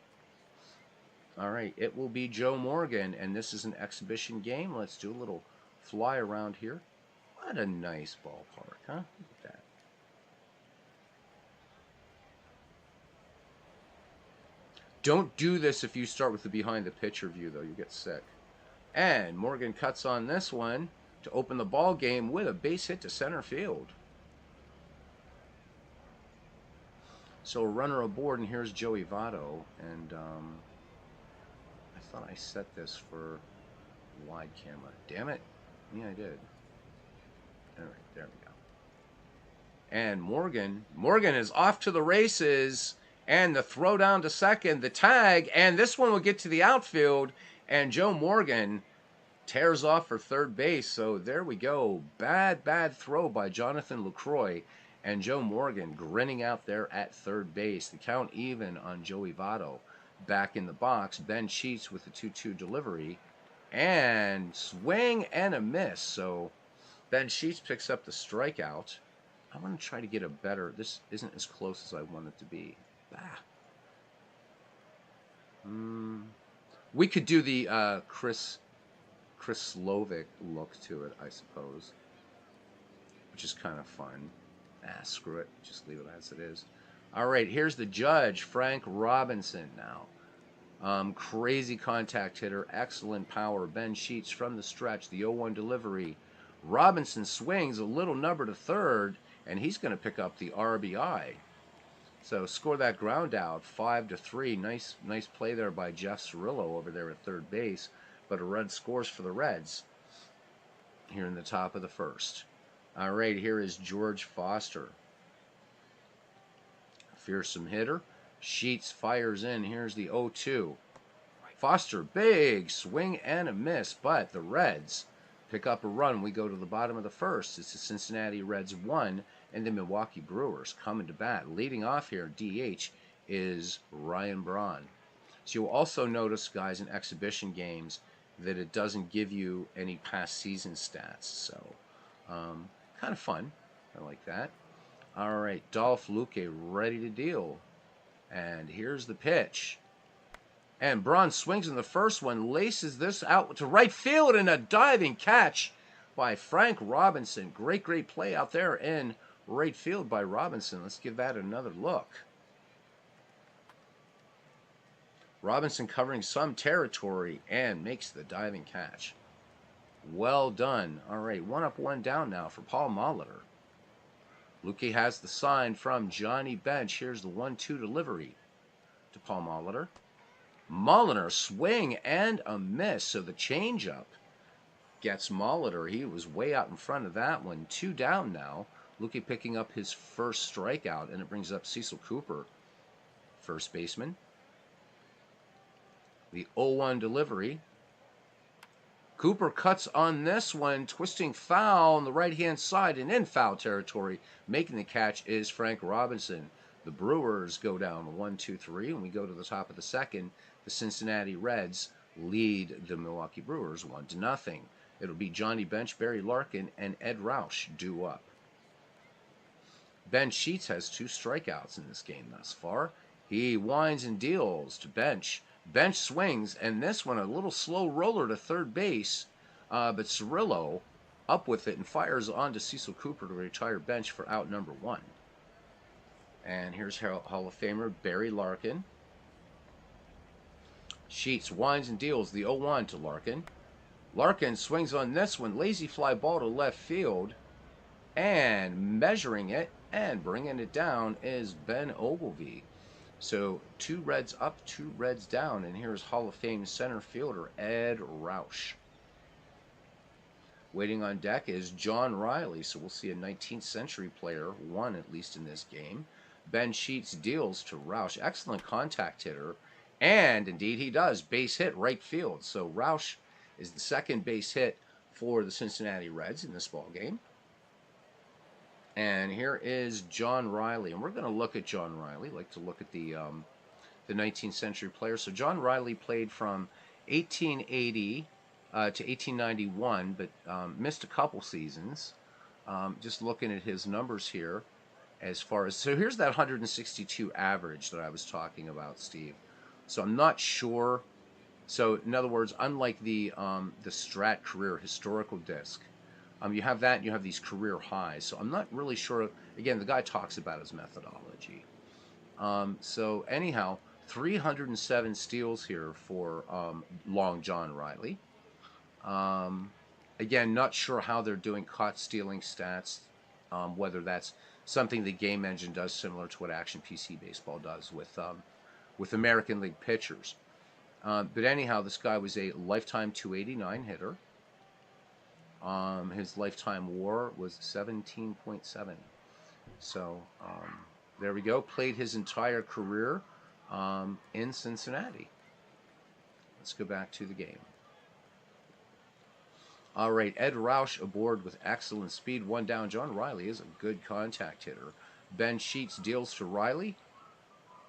All right, it will be Joe Morgan, and this is an exhibition game. Let's do a little fly around here. What a nice ballpark, huh? Look at that. Don't do this if you start with the behind the pitcher view, though. You get sick. And Morgan cuts on this one to open the ball game with a base hit to center field. So a runner aboard, and here's Joey Votto. And I thought I set this for wide camera. Damn it. Yeah, I did. All right, there we go. And Morgan is off to the races. And the throw down to second, the tag, and this one will get to the outfield. And Joe Morgan tears off for third base. So there we go. Bad throw by Jonathan LaCroix. And Joe Morgan grinning out there at third base. The count even on Joey Votto. Back in the box, Ben Sheets with the 2-2 delivery. And swing and a miss. So Ben Sheets picks up the strikeout. I want to try to get a better. This isn't as close as I want it to be. We could do the Chris Slovic look to it, I suppose, which is kind of fun. Screw it. Just leave it as it is. All right, here's the judge, Frank Robinson now. Crazy contact hitter, excellent power. Ben Sheets from the stretch, the 0-1 delivery. Robinson swings a little number to third, and he's going to pick up the RBI. So score that ground out, 5-3. Nice play there by Jeff Cirillo over there at third base. But a run scores for the Reds here in the top of the first. All right, here is George Foster. Fearsome hitter. Sheets fires in. Here's the 0-2. Foster, big swing and a miss, but the Reds pick up a run. We go to the bottom of the first. It's the Cincinnati Reds 1 and the Milwaukee Brewers coming to bat. Leading off here, DH, is Ryan Braun. So you'll also notice, guys, in exhibition games that it doesn't give you any past season stats. So kind of fun. I like that. All right, Dolph Luque ready to deal. And here's the pitch. And Braun swings in the first one, laces this out to right field, and a diving catch by Frank Robinson. Great play out there in right field by Robinson. Let's give that another look. Robinson covering some territory and makes the diving catch. Well done. All right, 1 up, 1 down now for Paul Molitor. Luque has the sign from Johnny Bench. Here's the 1-2 delivery to Paul Molitor. Molitor swing and a miss. So the changeup gets Molitor. He was way out in front of that one. 2 down now. Luque picking up his first strikeout, and it brings up Cecil Cooper, first baseman. The 0-1 delivery. Cooper cuts on this one, twisting foul on the right-hand side and in foul territory. Making the catch is Frank Robinson. The Brewers go down 1-2-3, and we go to the top of the second. The Cincinnati Reds lead the Milwaukee Brewers 1-0. It'll be Johnny Bench, Barry Larkin, and Ed Roush due up. Ben Sheets has 2 strikeouts in this game thus far. He winds and deals to Bench. Bench swings, and this one a little slow roller to third base, but Cirillo up with it and fires on to Cecil Cooper to retire Bench for out number 1. And here's Hall of Famer Barry Larkin. Sheets winds and deals the 0-1 to Larkin. Larkin swings on this one, lazy fly ball to left field, and measuring it and bringing it down is Ben Ogilvie. So 2 Reds up, 2 Reds down, and here's Hall of Fame center fielder Ed Roush. Waiting on deck is John Riley, so we'll see a 19th century player, 1 at least in this game. Ben Sheets deals to Roush. Excellent contact hitter, and indeed he does. Base hit right field. So Roush is the second base hit for the Cincinnati Reds in this ball game. And here is John Riley, and we're going to look at John Riley. Like to look at the 19th century player. So John Riley played from 1880 to 1891, but missed a couple seasons. Just looking at his numbers here, as far as so here's that 162 average that I was talking about, Steve. So I'm not sure. So in other words, unlike the Strat Career Historical Disc. You have that, and you have these career highs. So I'm not really sure. Again, the guy talks about his methodology. So anyhow, 307 steals here for Long John Riley. Again, not sure how they're doing caught stealing stats, whether that's something the game engine does similar to what Action PC Baseball does with American League pitchers. But anyhow, this guy was a lifetime 289 hitter. His lifetime WAR was 17.7. So there we go. Played his entire career in Cincinnati. Let's go back to the game. All right, Ed Roush aboard with excellent speed. One down. John Riley is a good contact hitter. Ben Sheets deals to Riley.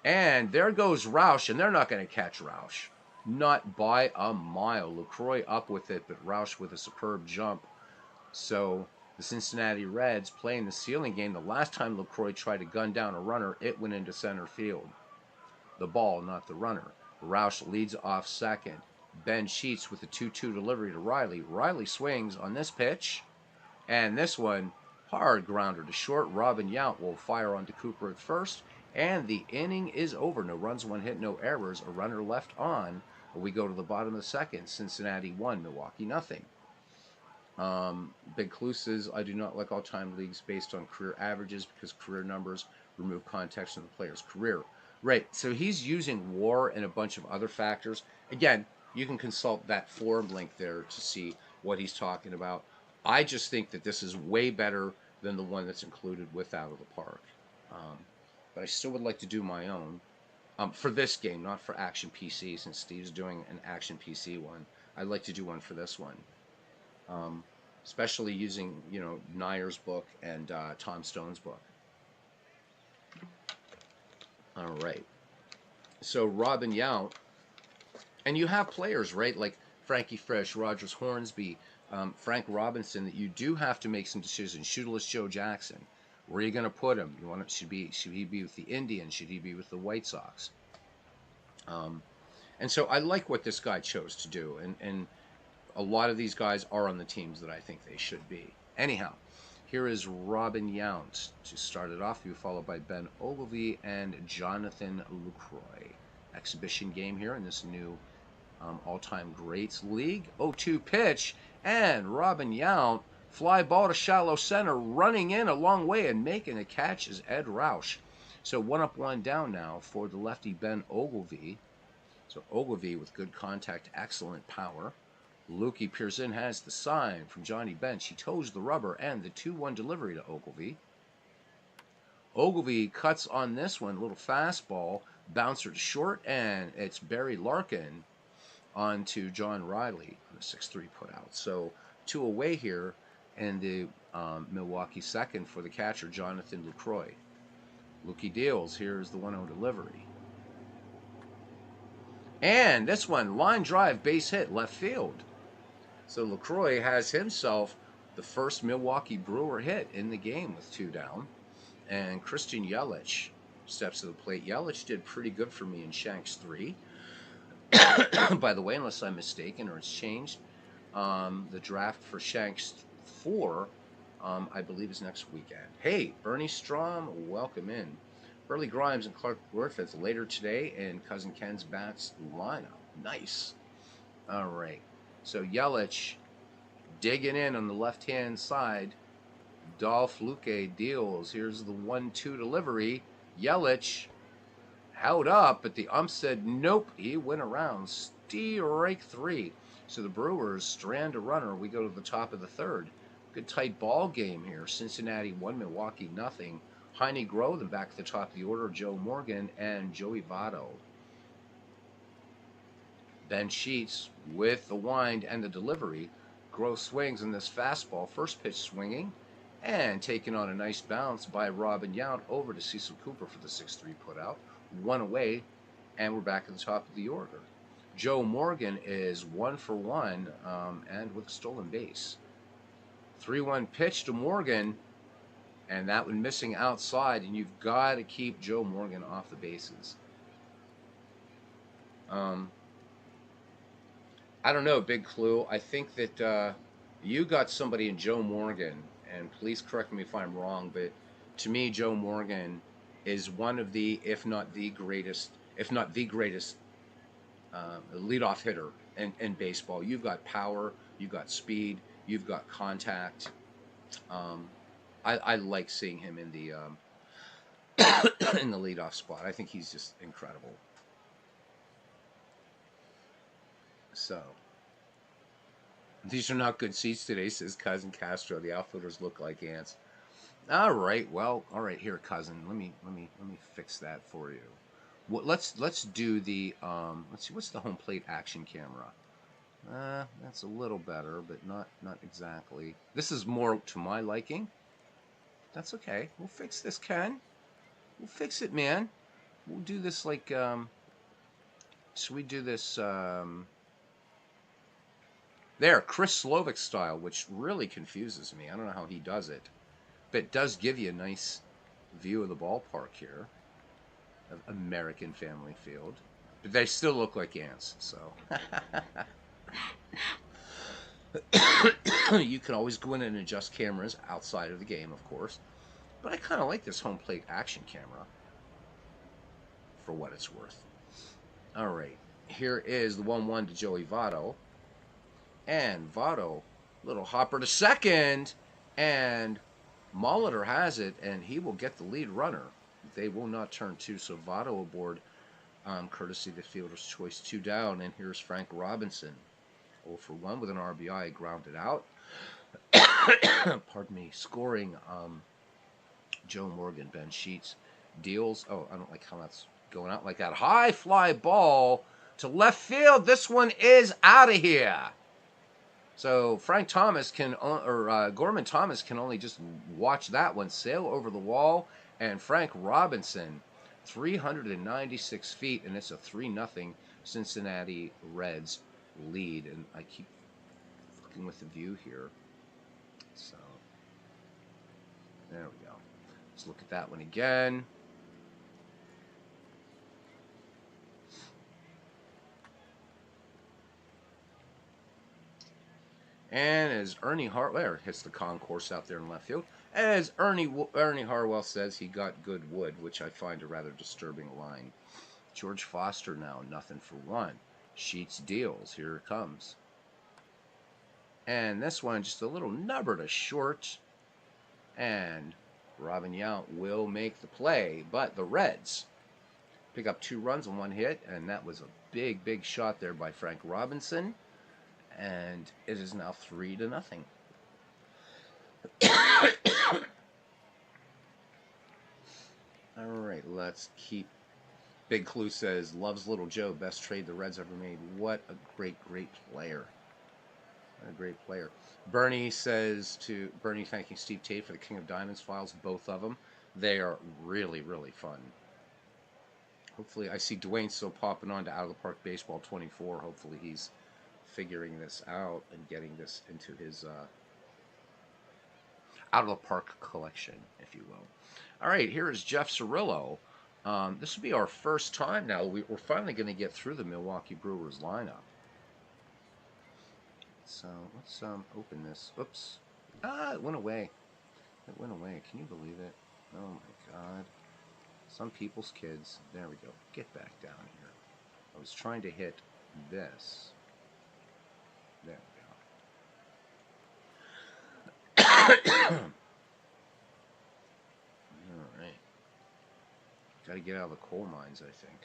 And there goes Roush, and they're not going to catch Roush. Not by a mile. LaCroix up with it, but Roush with a superb jump. So the Cincinnati Reds playing the ceiling game. The last time LaCroix tried to gun down a runner, it went into center field. The ball, not the runner. Roush leads off second. Ben Sheets with the 2-2 delivery to Riley. Riley swings on this pitch, and this one, hard grounder to short. Robin Yount will fire onto Cooper at first, and the inning is over. No runs, one hit, no errors. A runner left on. We go to the bottom of the second. Cincinnati 1, Milwaukee nothing. Big Clue says, I do not like all-time leagues based on career averages because career numbers remove context from the player's career. Right, so he's using WAR and a bunch of other factors. Again, you can consult that forum link there to see what he's talking about. I just think that this is way better than the one that's included with Out of the Park. But I still would like to do my own for this game, not for Action PC, since Steve's doing an Action PC one. I'd like to do one for this one. Especially using, Neyer's book and Tom Stone's book. All right. So Robin Yount, and you have players, right, like Frankie Fresh, Rogers Hornsby, Frank Robinson, that you do have to make some decisions. Shooterless Joe Jackson, where are you going to put him? Should he be with the Indians? Should he be with the White Sox? And so I like what this guy chose to do, and a lot of these guys are on the teams that I think they should be. Anyhow, here is Robin Yount to start it off. You followed by Ben Ogilvy and Jonathan Lucroy. Exhibition game here in this new all-time greats league. 0-2 pitch, and Robin Yount, fly ball to shallow center, running in a long way and making a catch is Ed Roush. So 1 up, 1 down now for the lefty Ben Ogilvy. So Ogilvy with good contact, excellent power. Lukey Pearson has the sign from Johnny Bench. He toes the rubber, and the 2-1 delivery to Ogilvy. Ogilvy cuts on this one, little fastball, bouncer to short, and it's Barry Larkin onto John Riley on a 6-3 putout. So 2 away here, and the Milwaukee second for the catcher, Jonathan Lucroy. Lukey deals. Here's the 1-0 delivery. And this one, line drive, base hit, left field. So LaCroix has himself the first Milwaukee Brewer hit in the game with 2 down. And Christian Yelich steps to the plate. Yelich did pretty good for me in Shanks 3. By the way, unless I'm mistaken or it's changed, the draft for Shanks 4, I believe, is next weekend. Hey, Bernie Strom, welcome in. Burley Grimes and Clark Griffith later today in Cousin Ken's Bats lineup. Nice. All right. So Yelich digging in on the left-hand side. Dolph Luque deals. Here's the 1-2 delivery. Yelich held up, but the ump said nope. He went around. Strike 3. So the Brewers strand a runner. We go to the top of the third. Good tight ball game here. Cincinnati 1, Milwaukee nothing. Heine Groh, then back at the top of the order, Joe Morgan and Joey Votto. Ben Sheets with the wind and the delivery. Groh swings in this fastball. First pitch swinging and taking on a nice bounce by Robin Yount over to Cecil Cooper for the 6-3 putout. 1 away, and we're back at the top of the order. Joe Morgan is 1 for 1 and with a stolen base. 3-1 pitch to Morgan, and that one missing outside, and you've got to keep Joe Morgan off the bases. I don't know, Big Clue. I think that you got somebody in Joe Morgan, and please correct me if I'm wrong, but to me, Joe Morgan is one of the, if not the greatest leadoff hitter in baseball. You've got power, you've got speed, you've got contact. I like seeing him in the in the leadoff spot. I think he's just incredible. So, these are not good seats today, says Cousin Castro. The outfielders look like ants. All right, well, all right, here, Cousin. Let me fix that for you. Well, let's do the let's see, what's the home plate action camera? That's a little better, but not exactly. This is more to my liking. That's okay. We'll fix this, Ken. We'll fix it, man. We'll do this like should we do this there, Chris Slovic style, which really confuses me. I don't know how he does it, but it does give you a nice view of the ballpark here of American Family Field. But they still look like ants, so you can always go in and adjust cameras outside of the game, of course. But I kind of like this home plate action camera for what it's worth. All right, here is the 1-1 to Joey Votto. And Votto, little hopper to second. And Molitor has it, and he will get the lead runner. They will not turn two, so Votto aboard, courtesy of the fielder's choice, 2 down. And here's Frank Robinson, 0 for 1 with an RBI, grounded out. Pardon me, scoring Joe Morgan, Ben Sheets deals. Oh, I don't like how that's going out like that. High fly ball to left field. This one is out of here. So Frank Thomas can, or Gorman Thomas can only just watch that one sail over the wall. And Frank Robinson, 396 feet, and it's a 3-0 Cincinnati Reds lead. And I keep fucking with the view here. So there we go. Let's look at that one again. And as Ernie Harwell hits the concourse out there in left field, as Ernie Harwell says, he got good wood, which I find a rather disturbing line. George Foster now, 0-for-1. Sheets deals. Here it comes. And this one, just a little nubber to short. And Robin Yount will make the play. But the Reds pick up 2 runs on 1 hit. And that was a big, big shot there by Frank Robinson. And it is now 3-0. All right, let's keep. Big Clue says, loves Little Joe, best trade the Reds ever made. What a great, great player. What a great player. Bernie says to Bernie, thanking Steve Tate for the King of Diamonds files, both of them. They are really, really fun. Hopefully, I see Dwayne still popping on to Out of the Park Baseball 24. Hopefully, he's figuring this out and getting this into his out of the park collection, if you will. All right, here is Jeff Cirillo. This will be our first time now. We're finally going to get through the Milwaukee Brewers lineup. So let's open this. Oops. Ah, it went away. It went away. Can you believe it? Oh my God. Some people's kids. There we go. Get back down here. I was trying to hit this. There we go. All right. Got to get out of the coal mines, I think.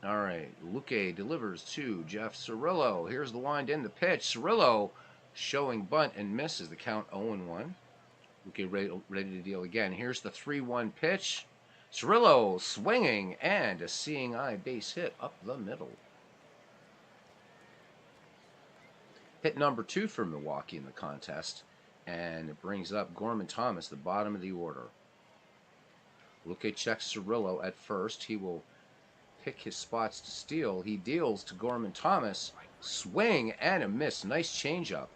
All right. Luque delivers to Jeff Cirillo. Here's the wind in the pitch. Cirillo showing bunt and misses. The count 0-1. Luque ready to deal again. Here's the 3-1 pitch. Cirillo swinging and a seeing eye base hit up the middle. Hit number 2 for Milwaukee in the contest, and it brings up Gorman Thomas, the bottom of the order. Luque checks Cirillo at first. He will pick his spots to steal. He deals to Gorman Thomas. Swing and a miss. Nice changeup.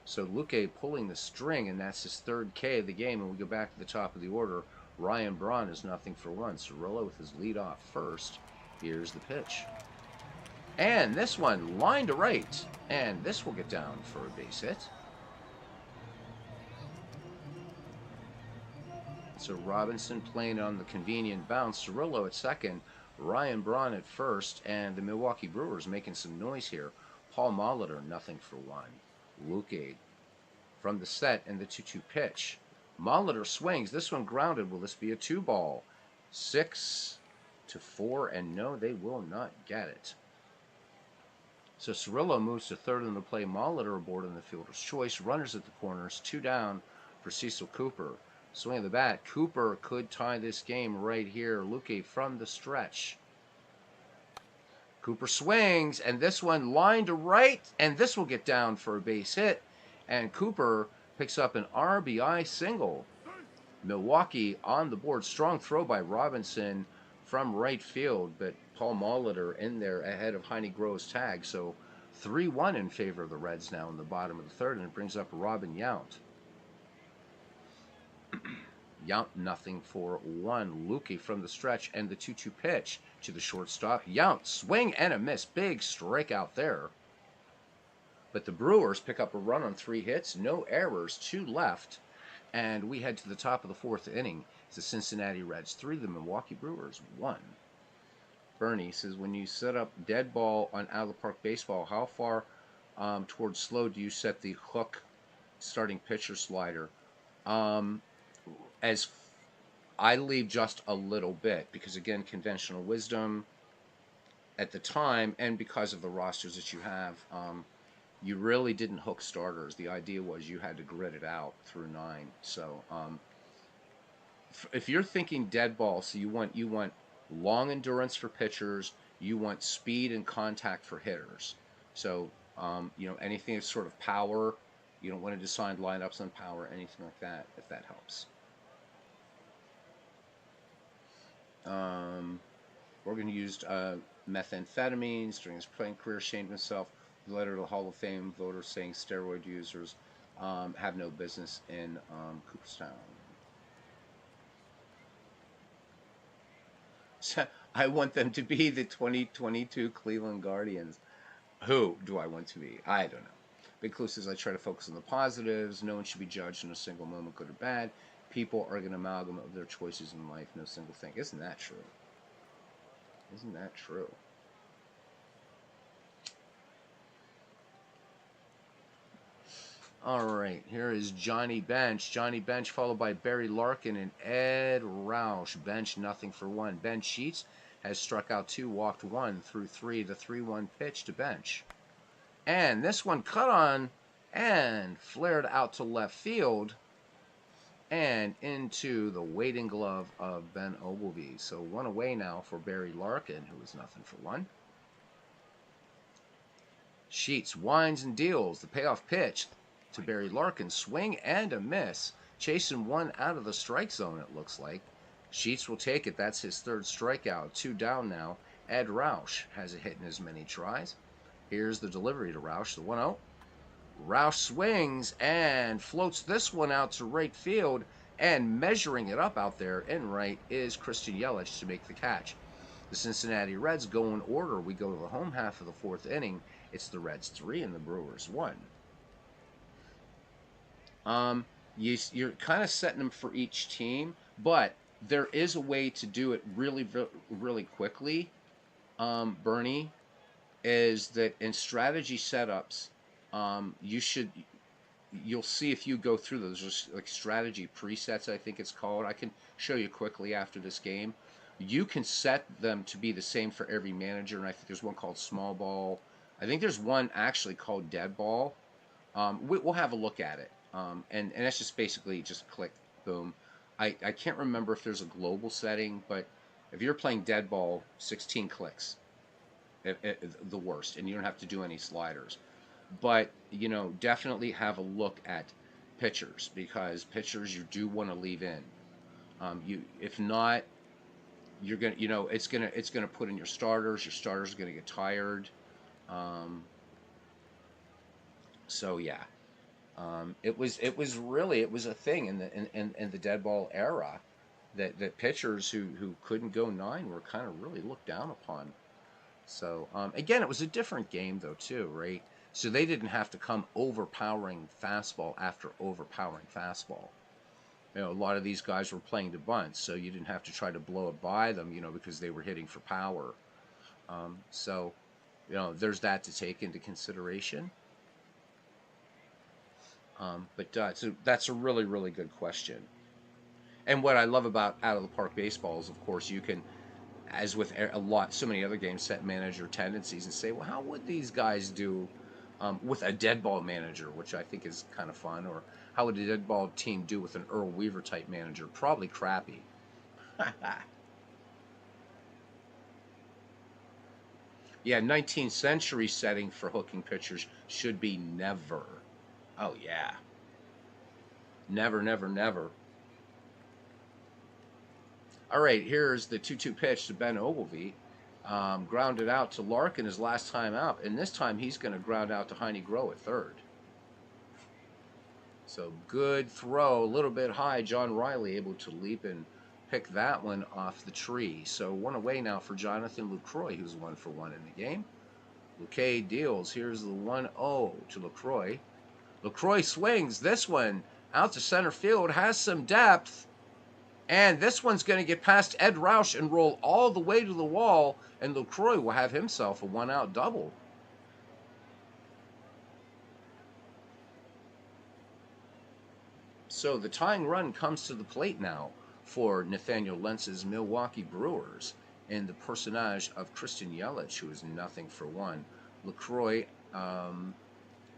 So Luque pulling the string, and that's his 3rd K of the game. And we go back to the top of the order. Ryan Braun is 0-for-1. Cirillo with his lead off first. Here's the pitch. And this one, line to right. And this will get down for a base hit. So Robinson playing on the convenient bounce. Cirillo at second. Ryan Braun at first. And the Milwaukee Brewers making some noise here. Paul Molitor, 0-for-1. Luque from the set and the 2-2 pitch. Molitor swings. This one grounded. Will this be a 2-ball? 6-4. And no, they will not get it. So Cirillo moves to third in the play. Molitor aboard in the fielder's choice. Runners at the corners. 2 down for Cecil Cooper. Swing of the bat. Cooper could tie this game right here. Luque from the stretch. Cooper swings, and this one lined to right, and this will get down for a base hit. And Cooper picks up an RBI single. Milwaukee on the board. Strong throw by Robinson from right field, but Paul Molitor in there ahead of Heine Grove's tag. So 3-1 in favor of the Reds now in the bottom of the third, and it brings up Robin Yount. Yount nothing for one. Luque from the stretch and the 2-2 pitch to the shortstop. Yount swing and a miss. Big strikeout there. But the Brewers pick up a run on 3 hits, no errors, 2 left. And we head to the top of the 4th inning. It's the Cincinnati Reds 3, the Milwaukee Brewers 1. Bernie says, when you set up dead ball on out of the park baseball, how far towards slow do you set the hook starting pitcher slider? As I leave just a little bit, because again, conventional wisdom at the time, and because of the rosters that you have, you really didn't hook starters. The idea was you had to grit it out through 9. So if you're thinking dead ball, so you want long endurance for pitchers, you want speed and contact for hitters. So anything that's sort of power, you don't want to decide lineups on power, anything like that, if that helps. Morgan used methamphetamines during his playing career, shamed himself. The letter to the Hall of Fame voters saying steroid users have no business in Cooperstown. So I want them to be the 2022 Cleveland Guardians. Who do I want to be? I don't know. Big Clue says, I try to focus on the positives. No one should be judged in a single moment, good or bad. People are an amalgam of their choices in life, no single thing. Isn't that true? Isn't that true? All right, here is Johnny Bench. Johnny Bench followed by Barry Larkin and Ed Roush. Bench nothing for 1. Ben Sheets has struck out 2, walked 1 through 3. The 3-1 pitch to Bench. And this one cut on and flared out to left field and into the waiting glove of Ben Oglivie. So 1 away now for Barry Larkin, who is nothing for 1. Sheets winds and deals. The payoff pitch to Barry Larkin. Swing and a miss. Chasing 1 out of the strike zone, it looks like. Sheets will take it. That's his 3rd strikeout. 2 down now. Ed Roush has a hit in as many tries. Here's the delivery to Roush, the 1-0. Roush swings and floats this one out to right field, and measuring it up out there in right is Christian Yelich to make the catch. The Cincinnati Reds go in order. We go to the home half of the 4th inning. It's the Reds 3 and the Brewers 1. You're kind of setting them for each team, but there is a way to do it really, really quickly, Bernie, is that in strategy setups, you'll see if you go through those, just like strategy presets, I think it's called. I can show you quickly after this game. You can set them to be the same for every manager, and I think there's one called small ball. I think there's one actually called dead ball. We'll have a look at it. And that's just basically just click, boom. I can't remember if there's a global setting, but if you're playing dead ball, 16 clicks, the worst, and you don't have to do any sliders. But, definitely have a look at pitchers, because pitchers you do want to leave in. If not, you're gonna, it's gonna put in your starters. Your starters are gonna get tired. So yeah. It was a thing in the dead ball era that pitchers who couldn't go 9 were kind of really looked down upon. So again, it was a different game though too, right? So they didn't have to come overpowering fastball after overpowering fastball. A lot of these guys were playing to bunts, so you didn't have to try to blow it by them, because they were hitting for power. So there's that to take into consideration. But so that's a really, really good question. And what I love about out of the park baseball is, of course, you can, as with so many other games, set manager tendencies and say, well, how would these guys do with a dead ball manager, which I think is kind of fun. Or how would a dead ball team do with an Earl Weaver type manager? Probably crappy. Yeah, 19th century setting for hooking pitchers should be never. Oh, yeah. Never, never, never. All right, here's the 2-2 pitch to Ben Ogilvy. Grounded out to Larkin his last time out, and this time he's going to ground out to Heine Groh at third. So good throw, a little bit high. John Riley able to leap and pick that one off the tree. So one away now for Jonathan Lucroy, who's 1-for-1 in the game. Luque deals. Here's the 1-0 to Lucroy. Lucroy swings. This one out to center field, has some depth. And this one's going to get past Ed Roush and roll all the way to the wall, and Lucroy will have himself a one-out double. So the tying run comes to the plate now for Nathaniel Lentz's Milwaukee Brewers in the personage of Christian Yelich, who is 0-for-1. Lucroy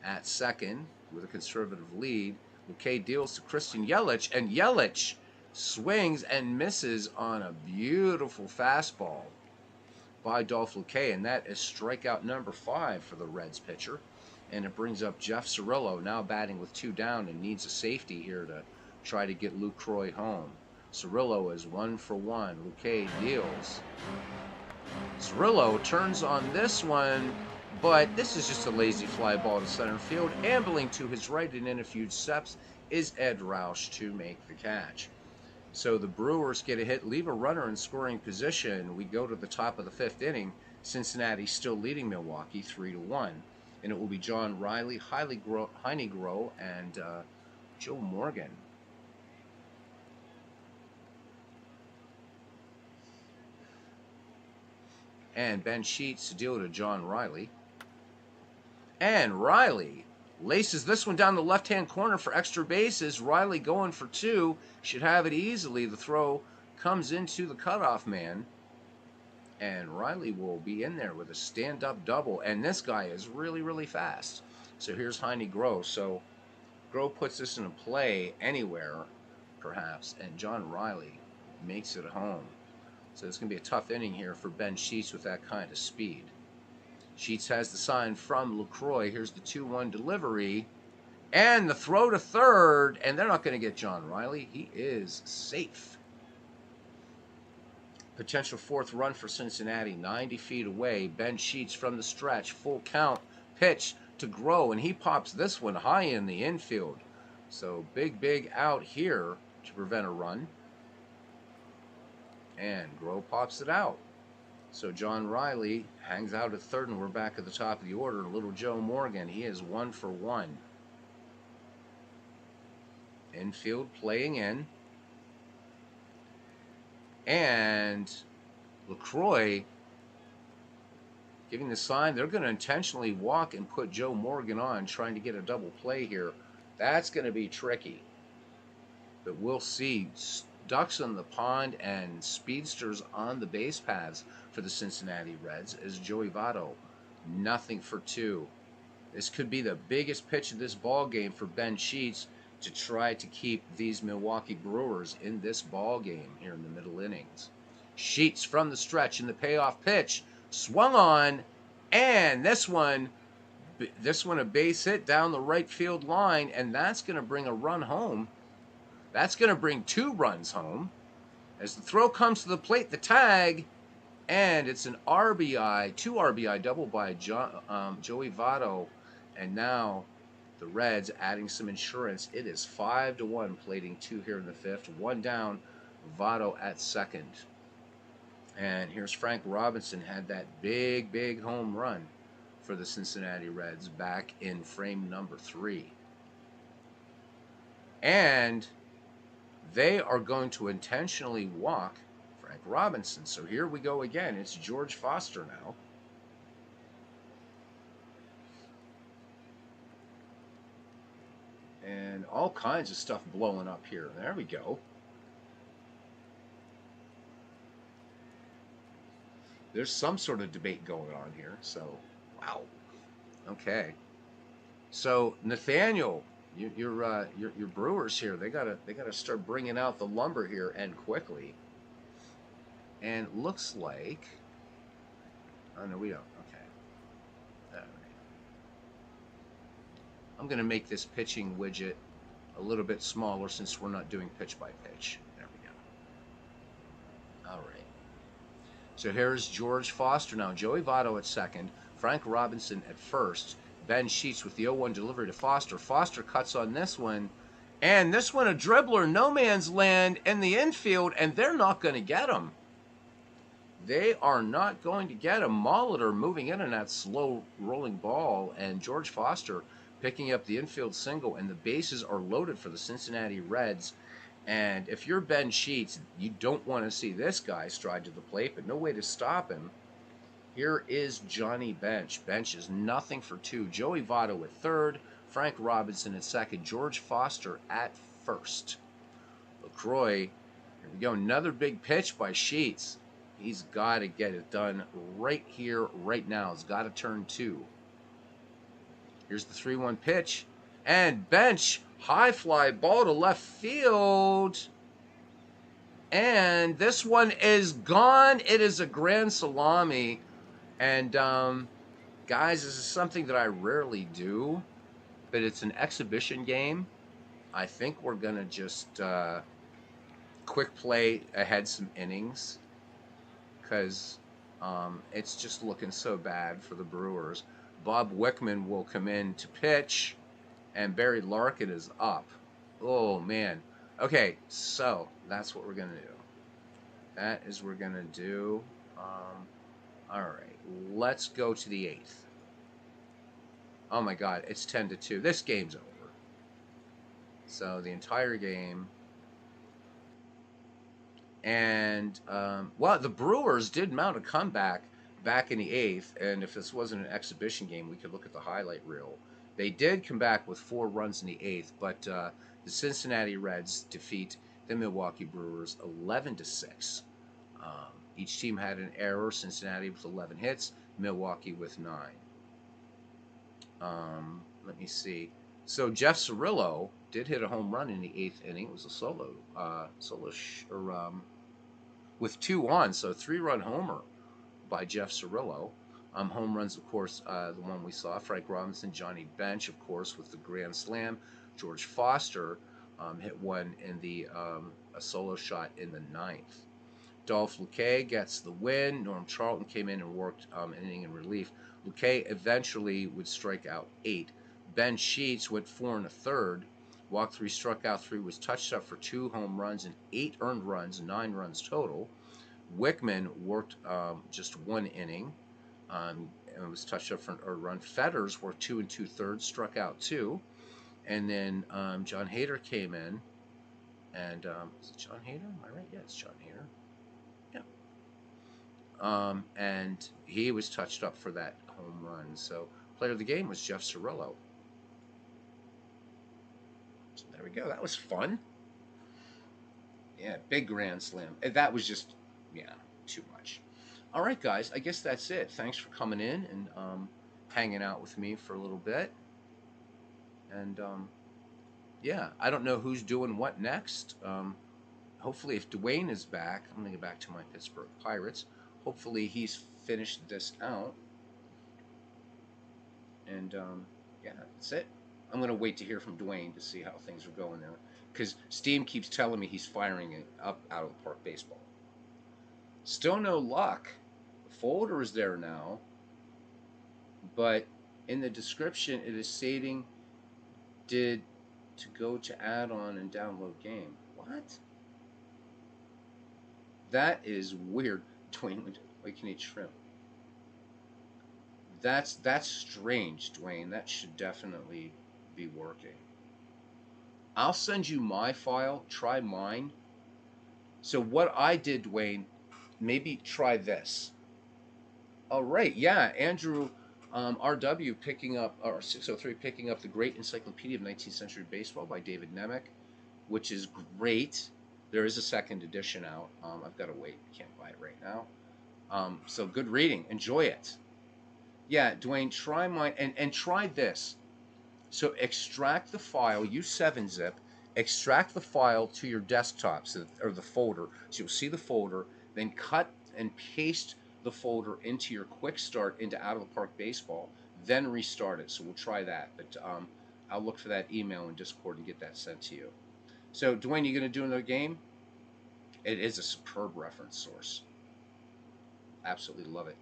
at second with a conservative lead. Luque deals to Christian Yelich, and Yelich swings and misses on a beautiful fastball by Dolph Luque, and that is strikeout number 5 for the Reds pitcher. And it brings up Jeff Cirillo, now batting with 2 down and needs a safety here to try to get Lucroy home. Cirillo is 1-for-1. Luque deals. Cirillo turns on this one, but this is just a lazy fly ball to center field. Ambling to his right and in a few steps is Ed Roush to make the catch. So the Brewers get a hit, leave a runner in scoring position. We go to the top of the 5th inning. Cincinnati still leading Milwaukee 3-1. And it will be John Riley, Heine Groh, and Joe Morgan. And Ben Sheets to deal to John Riley. And Riley laces this one down the left-hand corner for extra bases. Riley going for 2. Should have it easily. The throw comes into the cutoff man. And Riley will be in there with a stand-up double. And this guy is really, really fast. So here's Heine Groh. So Groh puts this in a play anywhere, perhaps. And John Riley makes it home. So it's going to be a tough inning here for Ben Sheets with that kind of speed. Sheets has the sign from Lucroy. Here's the 2-1 delivery. And the throw to third. And they're not going to get John Riley. He is safe. Potential 4th run for Cincinnati. 90 feet away. Ben Sheets from the stretch. Full count. Pitch to Groh. And he pops this one high in the infield. So big out here to prevent a run. And Groh pops it out. So John Riley hangs out at third, and we're back at the top of the order. Little Joe Morgan, he is 1-for-1. Infield playing in. And Lucroy giving the sign. They're going to intentionally walk and put Joe Morgan on, trying to get a double play here. That's going to be tricky. But we'll see. Ducks in the pond and speedsters on the base paths for the Cincinnati Reds as Joey Votto, 0-for-2. This could be the biggest pitch of this ball game for Ben Sheets to try to keep these Milwaukee Brewers in this ball game here in the middle innings. Sheets from the stretch in the payoff pitch, swung on, and this one a base hit down the right field line, and that's going to bring a run home. That's going to bring 2 runs home. As the throw comes to the plate, the tag, and it's an RBI, 2 RBI double by Joey Votto. And now the Reds adding some insurance. It is 5-1, plating 2 here in the 5th. 1 down, Votto at second. And here's Frank Robinson, had that big home run for the Cincinnati Reds back in frame number 3. And they are going to intentionally walk Frank Robinson. So here we go again. It's George Foster now. And all kinds of stuff blowing up here. There we go. There's some sort of debate going on here. So, wow. Okay. So Nathaniel, your Brewers here, they gotta start bringing out the lumber here and quickly. And it looks like, oh no, we don't. Okay, all right. I'm gonna make this pitching widget a little bit smaller since we're not doing pitch by pitch. There we go. All right. So here's George Foster now. Joey Votto at second. Frank Robinson at first. Ben Sheets with the 0-1 delivery to Foster. Foster cuts on this one. And this one, a dribbler, no man's land in the infield, and they're not going to get him. They are not going to get him. Molitor moving in on that slow rolling ball, and George Foster picking up the infield single, and the bases are loaded for the Cincinnati Reds. And if you're Ben Sheets, you don't want to see this guy stride to the plate, but no way to stop him. Here is Johnny Bench. Bench is nothing for two. Joey Votto at third, Frank Robinson at second, George Foster at first. LaCroix, here we go. Another big pitch by Sheets. He's got to get it done right here, right now. He's got to turn two. Here's the 3-1 pitch. And Bench, high fly ball to left field. And this one is gone. It is a grand salami. And guys, this is something that I rarely do, but it's an exhibition game. I think we're going to just quick play ahead some innings because it's just looking so bad for the Brewers. Bob Wickman will come in to pitch, and Barry Larkin is up. Oh, man. Okay, so that's what we're going to do. That is what we're going to do. All right, let's go to the 8th. Oh, my God, it's 10-2. This game's over. So the entire game. And, well, the Brewers did mount a comeback back in the 8th, and if this wasn't an exhibition game, we could look at the highlight reel. They did come back with 4 runs in the 8th, but the Cincinnati Reds defeat the Milwaukee Brewers 11-6. Each team had an error. Cincinnati with 11 hits, Milwaukee with 9. Let me see. So Jeff Cirillo did hit a home run in the 8th inning. It was a solo with 2 on, so 3-run homer by Jeff Cirillo. Home runs, of course, the one we saw, Frank Robinson, Johnny Bench, of course, with the grand slam. George Foster hit one in the a solo shot in the 9th. Dolph Luque gets the win. Norm Charlton came in and worked an inning in relief. Luque eventually would strike out 8. Ben Sheets went 4 1/3. Walked 3, struck out 3, was touched up for 2 home runs and 8 earned runs, 9 runs total. Wickman worked just 1 inning and was touched up for a run. Fetters worked 2 2/3, struck out 2. And then John Hader came in. And is it John Hader? Am I right? Yeah, it's John Hader. Yeah. And he was touched up for that home run. So player of the game was Jeff Cirillo. So there we go. That was fun. Yeah, big grand slam. That was just, yeah, too much. All right, guys. I guess that's it. Thanks for coming in and hanging out with me for a little bit. And yeah, I don't know who's doing what next. Hopefully, if Dwayne is back, I'm going to get back to my Pittsburgh Pirates. Hopefully, he's finished this out. And yeah, that's it. I'm going to wait to hear from Dwayne to see how things are going there. Because Steam keeps telling me he's firing it up out of the park baseball. Still no luck. The folder is there now. But in the description, it is stating did to go to add-on and download game. What? That is weird. Dwayne, why can eat shrimp? That's strange, Dwayne. That should definitely be working. I'll send you my file. Try mine. So what I did, Dwayne, maybe try this. All right, yeah, Andrew RW picking up, or 603 picking up the Great Encyclopedia of 19th Century Baseball by David Nemec, which is great. There is a second edition out. I've got to wait. Can't buy it right now. So good reading. Enjoy it. Yeah, Dwayne, try mine and try this. So extract the file, use 7-zip, extract the file to your desktop, or the folder. So you'll see the folder, then cut and paste the folder into your quick start into Out of the Park Baseball, then restart it. So we'll try that. But I'll look for that email in Discord and get that sent to you. So Dwayne, you going to do another game? It is a superb reference source. Absolutely love it.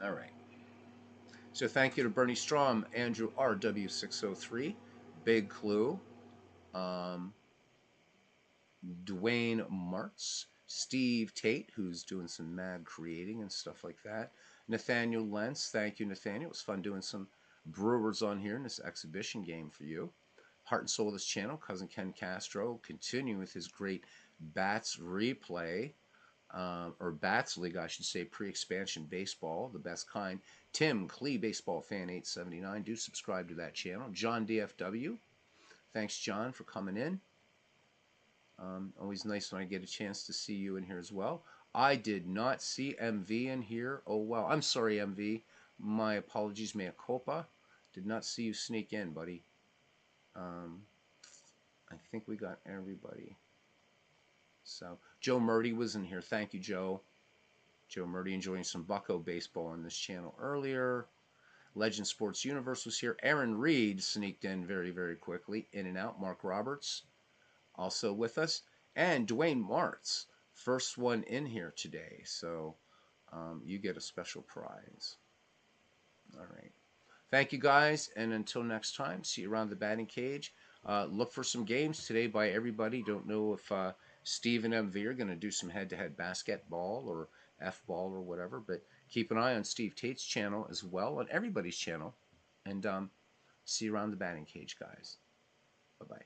All right. So thank you to Bernie Strom, Andrew RW603, Big Clue, um, Dwayne Martz, Steve Tate, who's doing some mad creating and stuff like that. Nathaniel Lentz, thank you, Nathaniel. It was fun doing some Brewers on here in this exhibition game for you. Heart and soul of this channel, cousin Ken Castro, continuing with his great Bats replay. Or Bats League, I should say, pre-expansion baseball, the best kind. Tim Clee, Baseball Fan 879, do subscribe to that channel. John DFW, thanks John for coming in. Always nice when I get a chance to see you in here as well. I did not see MV in here. Oh well, I'm sorry MV. My apologies, mea culpa. Did not see you sneak in, buddy. I think we got everybody. So Joe Murdy was in here. Thank you, Joe. Joe Murdy enjoying some Bucko baseball on this channel earlier. Legend Sports Universe was here. Aaron Reed sneaked in very, very quickly. In and out. Mark Roberts also with us. And Dwayne Martz, first one in here today. So you get a special prize. All right. Thank you guys. And until next time, see you around the batting cage. Look for some games today by everybody. Don't know if Steve and MV are going to do some head-to-head basketball or F-ball or whatever, but keep an eye on Steve Tate's channel as well, on everybody's channel. And see you around the batting cage, guys. Bye-bye.